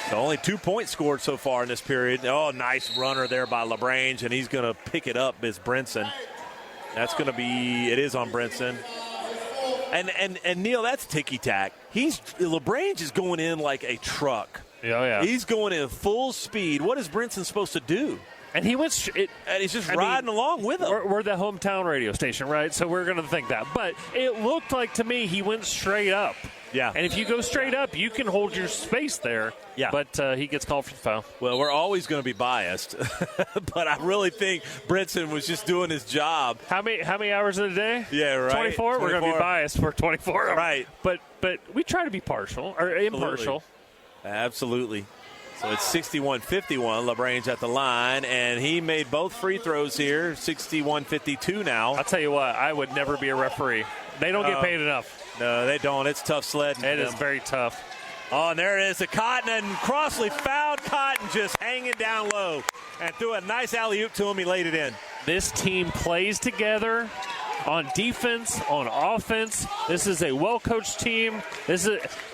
So only 2 points scored so far in this period. Oh, nice runner there by LaGrange, and he's going to pick it up as Brinson. That's going to be – it is on Brinson. And Neal, that's ticky-tack. LaGrange is going in like a truck. Yeah. He's going in full speed. What is Brinson supposed to do? And he went and he's just riding along with him. We're the hometown radio station, right? So we're going to think that. But it looked like to me he went straight up. Yeah. And if you go straight up, you can hold your space there. Yeah. But he gets called for the foul. Well, we're always going to be biased. But I really think Brinson was just doing his job. How many hours in a day? Yeah, right. 24? We're going to be biased for 24. Right. But we try to be partial or impartial. Absolutely. So it's 61-51. LaGrange at the line, and he made both free throws here. 61-52 now. I'll tell you what, I would never be a referee. They don't get paid enough. No, they don't. It's tough sledding. It is very tough. Oh, and there it is. The Cotton, and Crossley fouled Cotton just hanging down low and threw a nice alley-oop to him. He laid it in. This team plays together on defense, on offense. This is a well-coached team.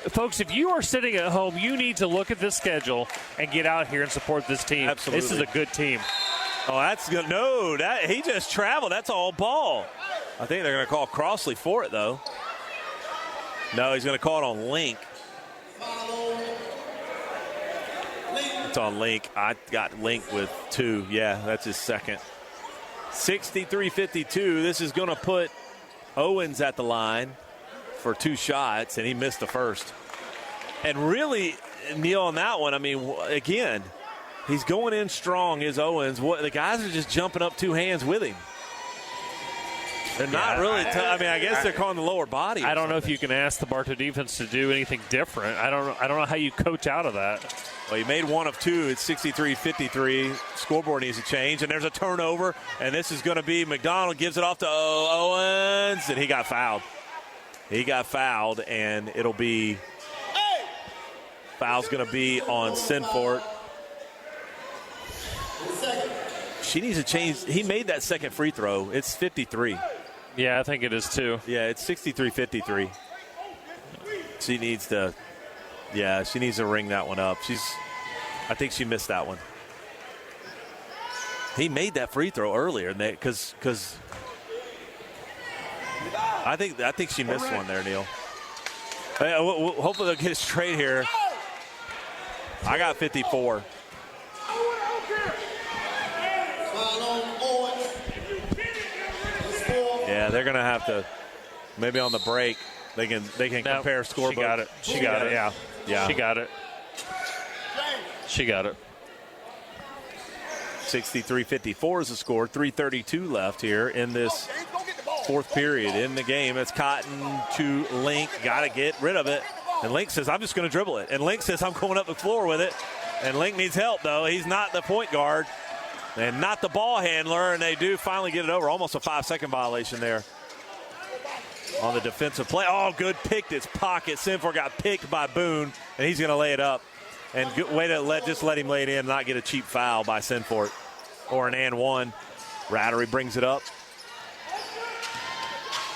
Folks, if you are sitting at home, you need to look at this schedule and get out here and support this team. Absolutely. This is a good team. Oh, that's good. No, he just traveled. That's all ball. I think they're going to call Crossley for it, though. No, he's going to call it on Link. It's on Link. I got Link with 2. Yeah, that's his second. 63-52. This is going to put Owens at the line for 2 shots, and he missed the first. And really, Neal, on that one, I mean, again, he's going in strong, is Owens. The guys are just jumping up 2 hands with him. They're not really tough. I mean, I guess they're calling the lower body. I don't know if you can ask the Bartow defense to do anything different. I don't know how you coach out of that. Well, he made 1 of 2. It's 63-53. Scoreboard needs to change, and there's a turnover, and this is going to be McDonald gives it off to Owens, and he got fouled. And it'll be foul's going to be on Sinfort. She needs to change. He made that second free throw. It's 53. Yeah, I think it is too. Yeah, it's 63-53. She needs to ring that one up. I think she missed that one. He made that free throw earlier, because I think she missed one there, Neal. Hopefully they'll get it straight here. I got 54. Yeah, they're going to have to, maybe on the break, they can compare scorebook. She got it. She got it. Yeah. Yeah. She got it. She got it. 63-54 is the score. 3:32 left here in this fourth period in the game. It's Cotton to Link. Got to get rid of it. And Link says, I'm just going to dribble it. And Link says, I'm going up the floor with it. And Link needs help, though. He's not the point guard and not the ball handler. And they do finally get it over. Almost a 5-second violation there on the defensive play. Oh, good. Picked its pocket. Sinfor got picked by Boone, and he's going to lay it up. And good way to let him lay it in and not get a cheap foul by Sinfort or an and one. Rattery brings it up.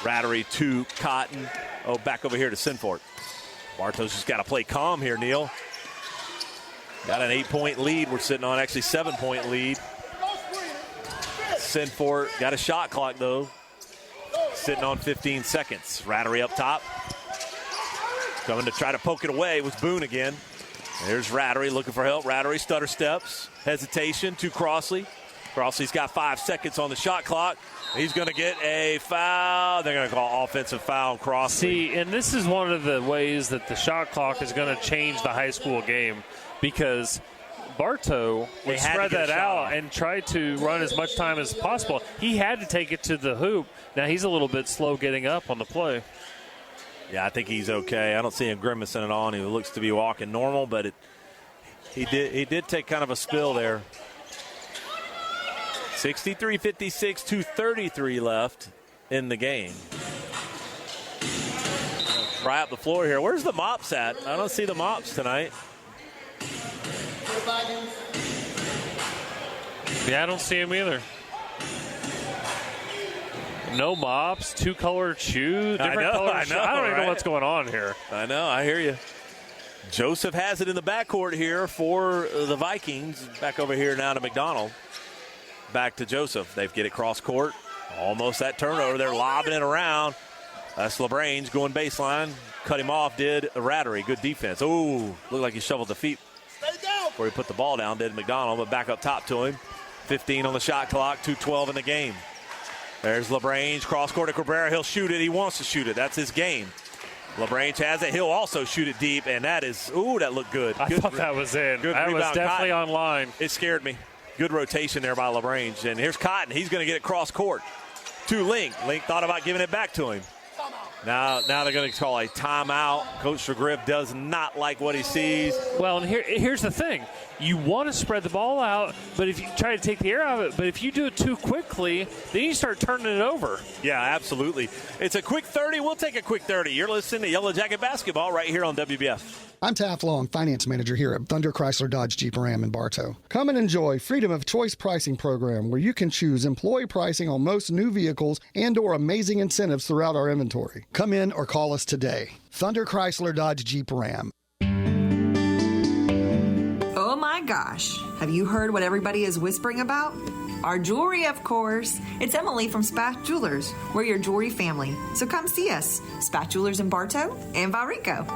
Rattery to Cotton. Oh, back over here to Sinfort. Bartow's just got to play calm here, Neal. Got an 8-point lead. We're sitting on actually 7-point lead. Sinfort got a shot clock, though. Sitting on 15 seconds. Rattery up top. Coming to try to poke it away was Boone again. There's Rattery looking for help. Rattery stutter steps. Hesitation to Crossley. Crossley's got 5 seconds on the shot clock. He's going to get a foul. They're going to call offensive foul on Crossley. See, and this is one of the ways that the shot clock is going to change the high school game, because Bartow would spread that out and try to run as much time as possible. He had to take it to the hoop. Now he's a little bit slow getting up on the play. Yeah, I think he's okay. I don't see him grimacing at all, and he looks to be walking normal, but he did take kind of a spill there. 63-56, 2:33 left in the game. Try up the floor here. Where's the mops at? I don't see the mops tonight. Yeah, I don't see him either. No mops, two-colored shoes, different colored shoes. I don't even know what's going on here. I know, I hear you. Joseph has it in the backcourt here for the Vikings. Back over here now to McDonald. Back to Joseph. They get it cross court. Almost that turnover. They're lobbing it around. That's LaBrange going baseline. Cut him off, did Rattery. Good defense. Ooh, looked like he shoveled the feet before he put the ball down, did McDonald, but back up top to him. 15 on the shot clock, 2:12 in the game. There's LaBrange, cross court to Cabrera. He'll shoot it. He wants to shoot it. That's his game. LaBrange has it. He'll also shoot it deep, and that is, ooh, that looked good. I thought that was in. Good that rebound. Was definitely on line. It scared me. Good rotation there by LaBrange. And here's Cotton. He's going to get it cross court to Link. Link thought about giving it back to him. Now they're going to call a timeout. Coach McGriff does not like what he sees. Well, and here's the thing. You want to spread the ball out, but if you try to take the air out of it, but if you do it too quickly, then you start turning it over. Yeah, absolutely. It's a quick 30. We'll take a quick 30. You're listening to Yellow Jacket Basketball right here on WBF. I'm Taft Long, Finance Manager here at Thunder Chrysler Dodge Jeep Ram in Bartow. Come and enjoy Freedom of Choice pricing program, where you can choose employee pricing on most new vehicles and/or amazing incentives throughout our inventory. Come in or call us today. Thunder Chrysler Dodge Jeep Ram. Oh my gosh, have you heard what everybody is whispering about? Our jewelry, of course. It's Emily from Spath Jewelers. We're your jewelry family, so come see us. Spath Jewelers in Bartow and Valrico.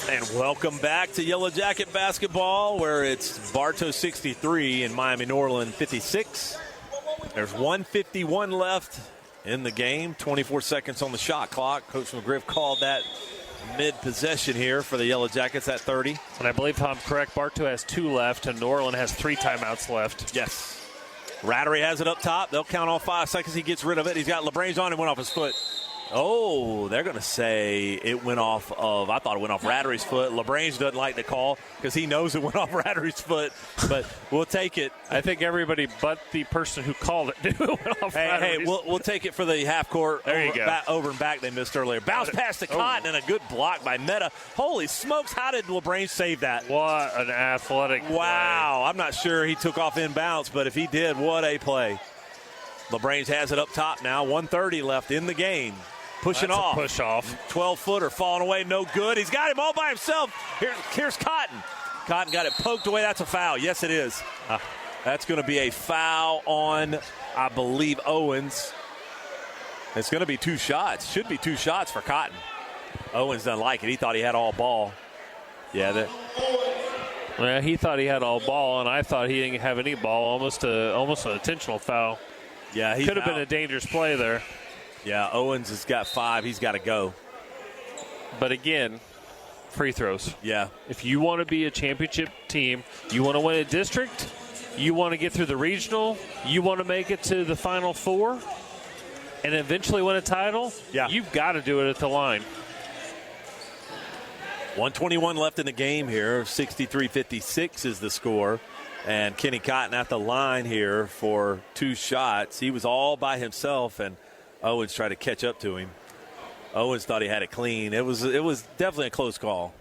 And welcome back to Yellow Jacket Basketball, where it's Bartow 63 and Miami Norland 56. There's 1:51 left in the game, 24 seconds on the shot clock. Coach McGriff called that mid-possession here for the Yellow Jackets at 30. And I believe I'm correct, Bartow has 2 left, and Norland has 3 timeouts left. Yes. Rattery has it up top. They'll count all 5 seconds. He gets rid of it. He's got LaBrange on and went off his foot. Oh, they're going to say it went off of, I thought it went off Rattery's foot. LaBrange doesn't like the call because he knows it went off Rattery's foot, but we'll take it. I think everybody but the person who called it knew it went off Hey, we'll take it for the half court. There you go. Over and back they missed earlier. Bounce past the Cotton and a good block by Meta. Holy smokes, how did LaBrange save that? What an athletic Wow, play. I'm not sure he took off inbounds, but if he did, what a play. LaBrange has it up top now. 1:30 left in the game. Pushing off. Push off. 12-footer falling away, no good. He's got him all by himself. Here's Cotton. Cotton got it poked away. That's a foul. Yes, it is. That's going to be a foul on, I believe, Owens. It's going to be 2 shots. Should be 2 shots for Cotton. Owens doesn't like it. He thought he had all ball. Yeah, Well, he thought he had all ball, and I thought he didn't have any ball. Almost an intentional foul. Yeah, he could have been a dangerous play there. Yeah, Owens has got 5. He's got to go. But again, free throws. Yeah. If you want to be a championship team, you want to win a district, you want to get through the regional, you want to make it to the Final Four, and eventually win a title, you've got to do it at the line. 1:21 left in the game here. 63-56 is the score. And Kenny Cotton at the line here for 2 shots. He was all by himself, and Owens tried to catch up to him. Owens thought he had it clean. It was definitely a close call.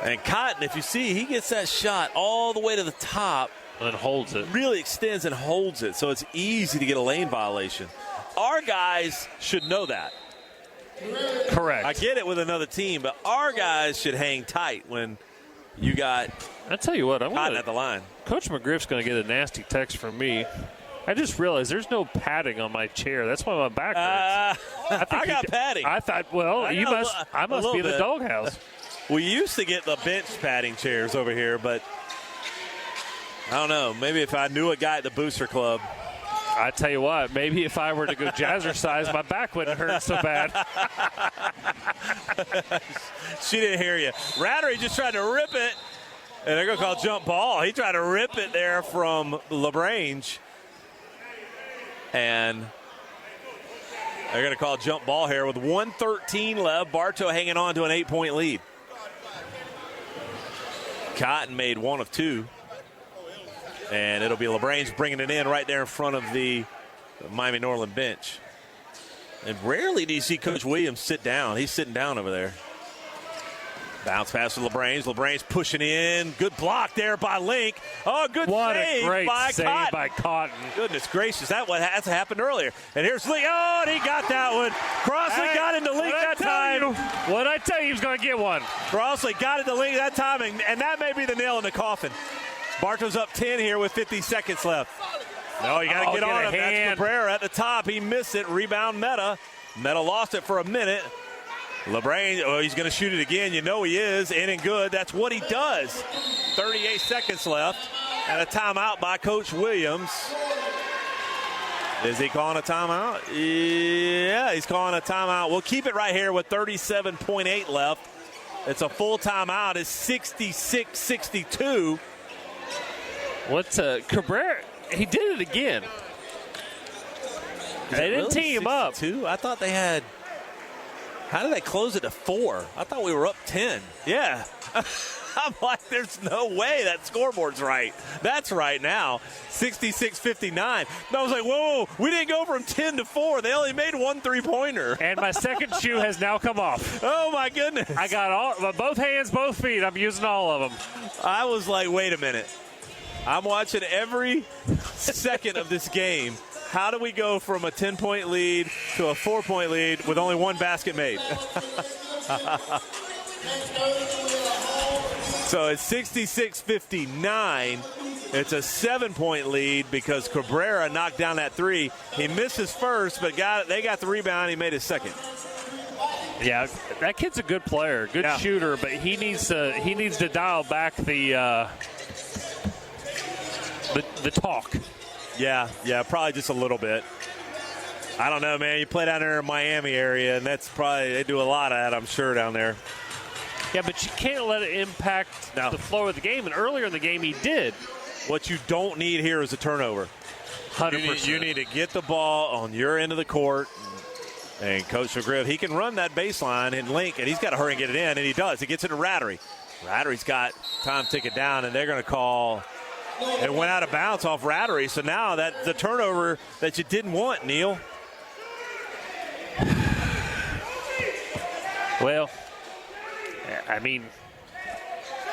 And Cotton, if you see, he gets that shot all the way to the top. And holds it. Really extends and holds it, so it's easy to get a lane violation. Our guys should know that. Correct. I get it with another team, but our guys should hang tight when you got I tell you what, Cotton at the line. Coach McGriff's going to get a nasty text from me. I just realized there's no padding on my chair. That's why my back hurts. I got padding. I thought, well, I must be in the doghouse. We used to get the bench padding chairs over here, but I don't know. Maybe if I knew a guy at the Booster Club. I tell you what, maybe if I were to go jazzercise, my back wouldn't hurt so bad. She didn't hear you. Rattery just tried to rip it, and they're going to call jump ball. He tried to rip it there from LaGrange, and they're going to call jump ball here with 1:13 left. Bartow hanging on to an 8-point lead. Cotton made 1 of 2. And it'll be LaGrange bringing it in right there in front of the Miami Norland bench. And rarely do you see Coach Williams sit down. He's sitting down over there. Bounce pass to LaGrange. LaGrange pushing in. Good block there by Link. Oh, good save by Cotton. Goodness gracious, that's happened earlier. And here's Link. Oh, and he got that one. Crossley got into Link that time. What I tell you, he was going to get one. Crossley got into Link that time, and that may be the nail in the coffin. Bartow's up 10 here with 50 seconds left. No, you got to get on him. That's Cabrera at the top. He missed it. Rebound Meta. Meta lost it for a minute. LaGrange, he's going to shoot it again. You know he is. In and good. That's what he does. 38 seconds left. And a timeout by Coach Williams. Is he calling a timeout? Yeah, he's calling a timeout. We'll keep it right here with 37.8 left. It's a full timeout. It's 66-62. What's Cabrera? He did it again. They didn't team up. I thought they had. How did they close it to 4? I thought we were up 10. Yeah. I'm like, there's no way that scoreboard's right. That's right now. 66-59. I was like, whoa, we didn't go from 10 to 4. They only made 1 3-pointer. And my second shoe has now come off. Oh, my goodness. I got both hands, both feet. I'm using all of them. I was like, wait a minute. I'm watching every second of this game. How do we go from a 10-point lead to a 4-point lead with only 1 basket made? So it's 66-59. It's a 7-point lead because Cabrera knocked down that 3. He missed his first, but they got the rebound. He made his second. Yeah, that kid's a good player, good shooter, but he needs to dial back the talk. Yeah, probably just a little bit. I don't know, man. You play down there in Miami area, and that's probably, they do a lot of that, I'm sure, down there. Yeah, but you can't let it impact the flow of the game, and earlier in the game he did. What you don't need here is a turnover. 100%. You need to get the ball on your end of the court, and Coach McGriff, he can run that baseline and Link, and he's got to hurry and get it in, and he does. He gets it to Rattery. Rattery's got time to take it down, and they're going to call. It went out of bounds off Rattery, so now that's the turnover that you didn't want, Neal. Well, I mean,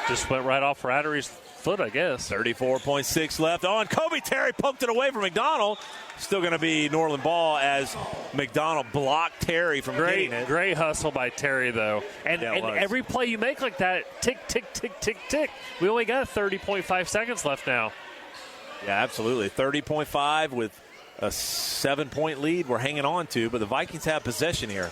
just went right off Rattery's foot, I guess. 34.6 left. Oh, and Kobe Terry poked it away from McDonald. Still going to be Norland ball as McDonald blocked Terry from getting it. Great hustle by Terry, though. And every play you make like that, tick, tick, tick, tick, tick. We only got 30.5 seconds left now. Yeah, absolutely. 30.5 with a 7-point lead we're hanging on to, but the Vikings have possession here.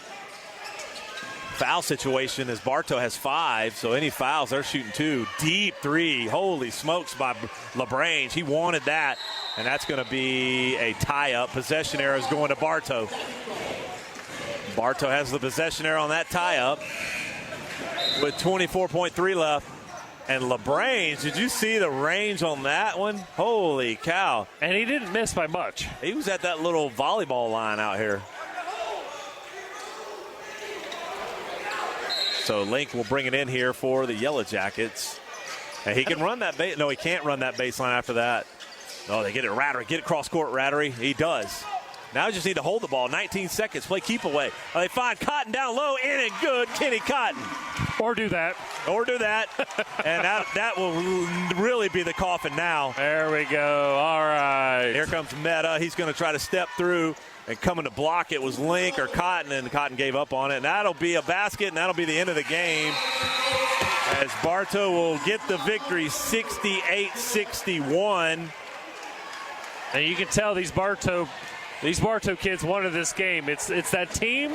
foul situation as Bartow has 5, so any fouls, they're shooting 2. Deep 3, holy smokes, by LaBrange. He wanted that, and that's going to be a tie-up. Possession arrow is going to Bartow. Bartow has the possession arrow on that tie-up with 24.3 left. And LaBrange, did you see the range on that one? Holy cow. And he didn't miss by much. He was at that little volleyball line out here. So Link will bring it in here for the Yellow Jackets. And he can run that base. No, he can't run that baseline after that. Oh, they get it Rattery. Get it cross court, Rattery. He does. Now just need to hold the ball. 19 seconds. Play keep away. They find Cotton down low. In and good. Kenny Cotton. Or do that. And that will really be the coffin now. There we go. All right. Here comes Meta. He's going to try to step through. And coming to block it was Link or Cotton, and Cotton gave up on it. And that'll be a basket, and that'll be the end of the game. As Bartow will get the victory, 68-61. And you can tell these Bartow kids wanted this game. It's that team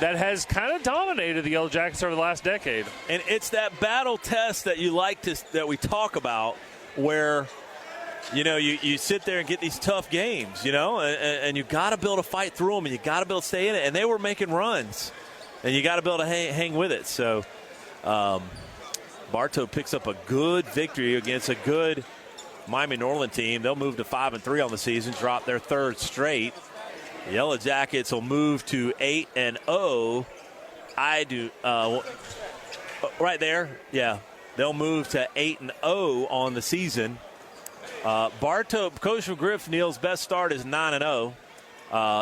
that has kind of dominated the Yellow Jackets over the last decade. And it's that battle test that that we talk about, where you sit there and get these tough games, and you got to be able to fight through them, and you got to be able to stay in it. And they were making runs, and you got to be able to hang with it. So Bartow picks up a good victory against a good Miami Norland team. They'll move to 5-3 on the season, drop their 3rd straight. The Yellow Jackets will move to 8-0. Right there, yeah. They'll move to 8-0 on the season. Bartow, Coach McGriff, Neal's best start is 9-0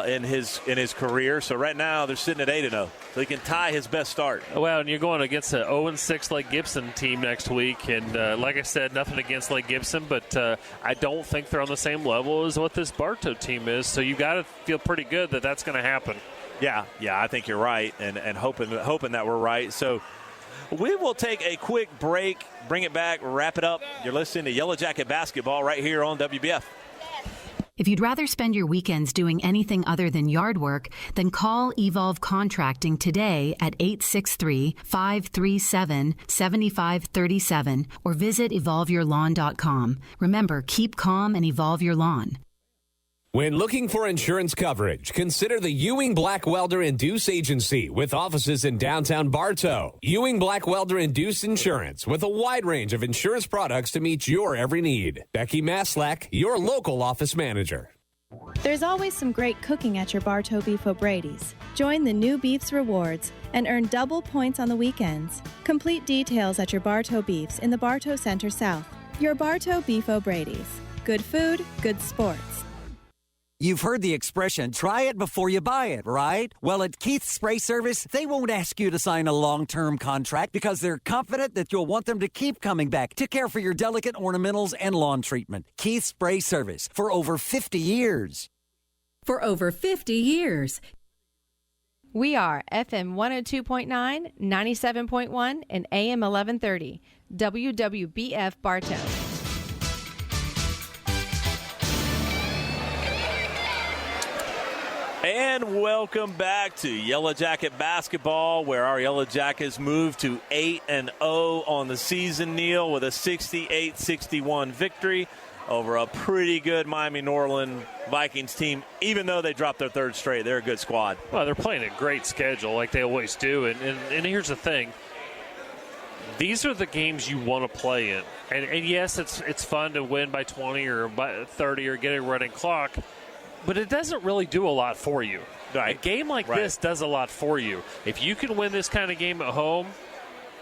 in his career. So right now they're sitting at 8-0. So he can tie his best start. Well, and you're going against an 0-6 Lake Gibson team next week. And like I said, nothing against Lake Gibson, but I don't think they're on the same level as what this Bartow team is. So you got to feel pretty good that that's going to happen. Yeah, I think you're right, and hoping that we're right. So we will take a quick break, bring it back, wrap it up. You're listening to Yellow Jacket Basketball right here on WBF. If you'd rather spend your weekends doing anything other than yard work, then call Evolve Contracting today at 863-537-7537 or visit evolveyourlawn.com. Remember, keep calm and evolve your lawn. When looking for insurance coverage, consider the Ewing Black Welder and Deuce Agency with offices in downtown Bartow. Ewing Black Welder and Deuce Insurance with a wide range of insurance products to meet your every need. Becky Maslak, your local office manager. There's always some great cooking at your Bartow Beef O'Brady's. Join the new Beefs Rewards and earn double points on the weekends. Complete details at your Bartow Beefs in the Bartow Center South. Your Bartow Beef O'Brady's. Good food, good sports. You've heard the expression, try it before you buy it, right? Well, at Keith's Spray Service, they won't ask you to sign a long-term contract because they're confident that you'll want them to keep coming back to care for your delicate ornamentals and lawn treatment. Keith's Spray Service, for over 50 years. For over 50 years. We are FM 102.9, 97.1, and AM 1130. WWBF Bartow. And welcome back to Yellow Jacket Basketball, where our Yellow Jackets move to 8-0 on the season, Neal, with a 68-61 victory over a pretty good Miami Norland Vikings team, even though they dropped their 3rd straight. They're a good squad. Well, they're playing a great schedule like they always do. And here's the thing. These are the games you want to play in. And yes, it's fun to win by 20 or by 30 or get a running clock. But it doesn't really do a lot for you. Right. A game like this does a lot for you. If you can win this kind of game at home,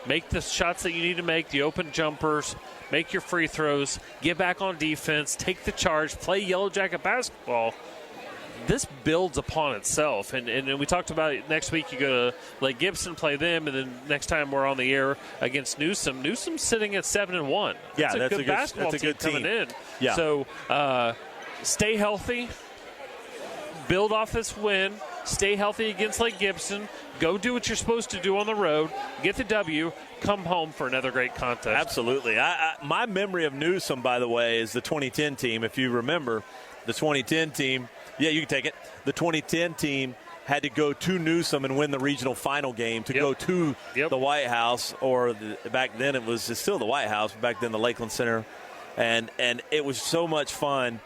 make the shots that you need to make, the open jumpers, make your free throws, get back on defense, take the charge, play Yellow Jacket basketball, this builds upon itself. And we talked about it, next week you go to Lake Gibson, play them, and then next time we're on the air against Newsom. Newsom's sitting at 7-1. Yeah, that's a good basketball that's a good team coming in. Yeah. So stay healthy. Build off this win, stay healthy against Lake Gibson, go do what you're supposed to do on the road, get the W, come home for another great contest. Absolutely. My memory of Newsom, by the way, is the 2010 team. If you remember, the 2010 team, yeah, you can take it. The 2010 team had to go to Newsom and win the regional final game to go to the White House, or back then it was still the White House, back then the Lakeland Center. And it was so much fun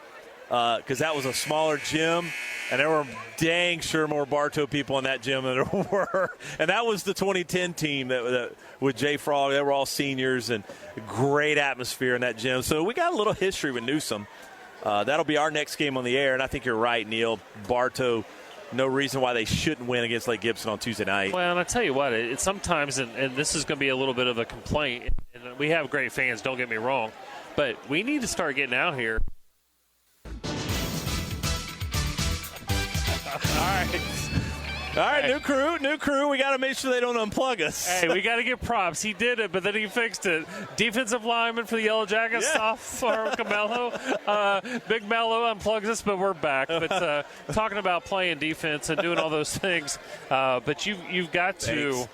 because that was a smaller gym, and there were dang sure more Bartow people in that gym than there were. And that was the 2010 team that with Jay Frog. They were all seniors, and great atmosphere in that gym. So we got a little history with Newsom. That'll be our next game on the air, and I think you're right, Neal. Bartow, no reason why they shouldn't win against Lake Gibson on Tuesday night. Well, and I tell you what, it's sometimes, and this is going to be a little bit of a complaint, and we have great fans, don't get me wrong, but we need to start getting out here. All right, new crew. We got to make sure they don't unplug us. Hey, we got to give props. He did it, but then he fixed it. Defensive lineman for the Yellow Jackets, sophomore Camello. Big Mello unplugs us, but we're back. But talking about playing defense and doing all those things, but you've got to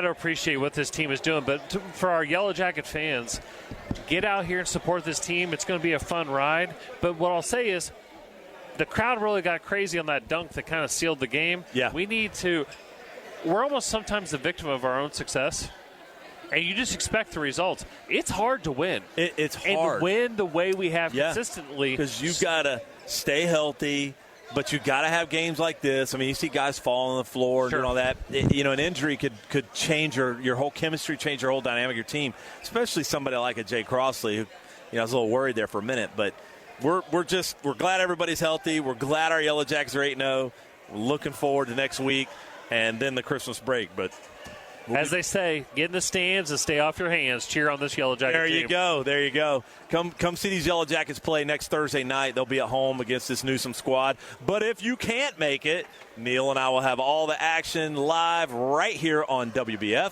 appreciate what this team is doing. But for our Yellow Jacket fans, get out here and support this team. It's going to be a fun ride. But what I'll say is, the crowd really got crazy on that dunk that kind of sealed the game. Yeah. We're almost sometimes the victim of our own success, and you just expect the results. It's hard to win. It's hard. And win the way we have consistently. Because you've got to stay healthy, but you've got to have games like this. I mean, you see guys fall on the floor and doing all that. An injury could change your whole chemistry, change your whole dynamic of your team, especially somebody like a Jay Crossley, who I was a little worried there for a minute, but We're glad everybody's healthy. We're glad our Yellow Jackets are 8-0. We're looking forward to next week and then the Christmas break. But as they say, get in the stands and stay off your hands. Cheer on this Yellow Jacket team. There you go. Come see these Yellow Jackets play next Thursday night. They'll be at home against this Newsom squad. But if you can't make it, Neal and I will have all the action live right here on WBF.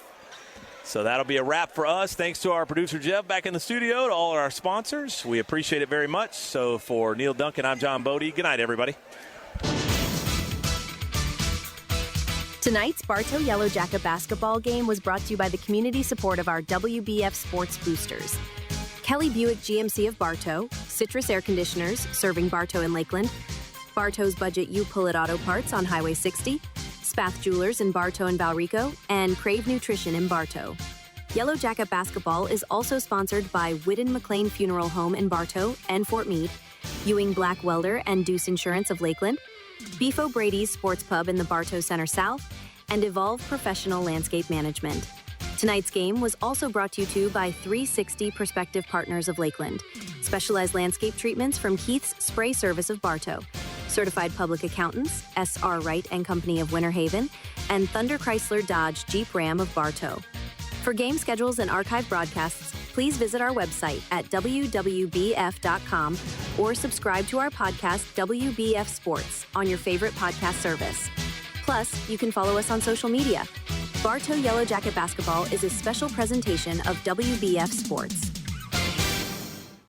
So that'll be a wrap for us. Thanks to our producer, Jeff, back in the studio, to all of our sponsors. We appreciate it very much. So for Neal Duncan, I'm John Bodie. Good night, everybody. Tonight's Bartow Yellow Jacket basketball game was brought to you by the community support of our WBF Sports Boosters. Kelly Buick GMC of Bartow, Citrus Air Conditioners, serving Bartow and Lakeland, Bartow's Budget U Pull-It Auto Parts on Highway 60, Spath Jewelers in Bartow and Valrico, and Crave Nutrition in Bartow. Yellow Jacket basketball is also sponsored by Whitten McLean Funeral Home in Bartow and Fort Meade, Ewing Black Welder and Deuce Insurance of Lakeland, Beef O'Brady's Sports Pub in the Bartow Center South, and Evolve Professional Landscape Management. Tonight's game was also brought to you by 360 Prospective Partners of Lakeland, specialized landscape treatments from Keith's Spray Service of Bartow, Certified Public Accountants, S.R. Wright and Company of Winter Haven, and Thunder Chrysler Dodge Jeep Ram of Bartow. For game schedules and archive broadcasts, please visit our website at wwbf.com or subscribe to our podcast, WBF Sports, on your favorite podcast service. Plus, you can follow us on social media. Bartow Yellow Jacket Basketball is a special presentation of WBF Sports.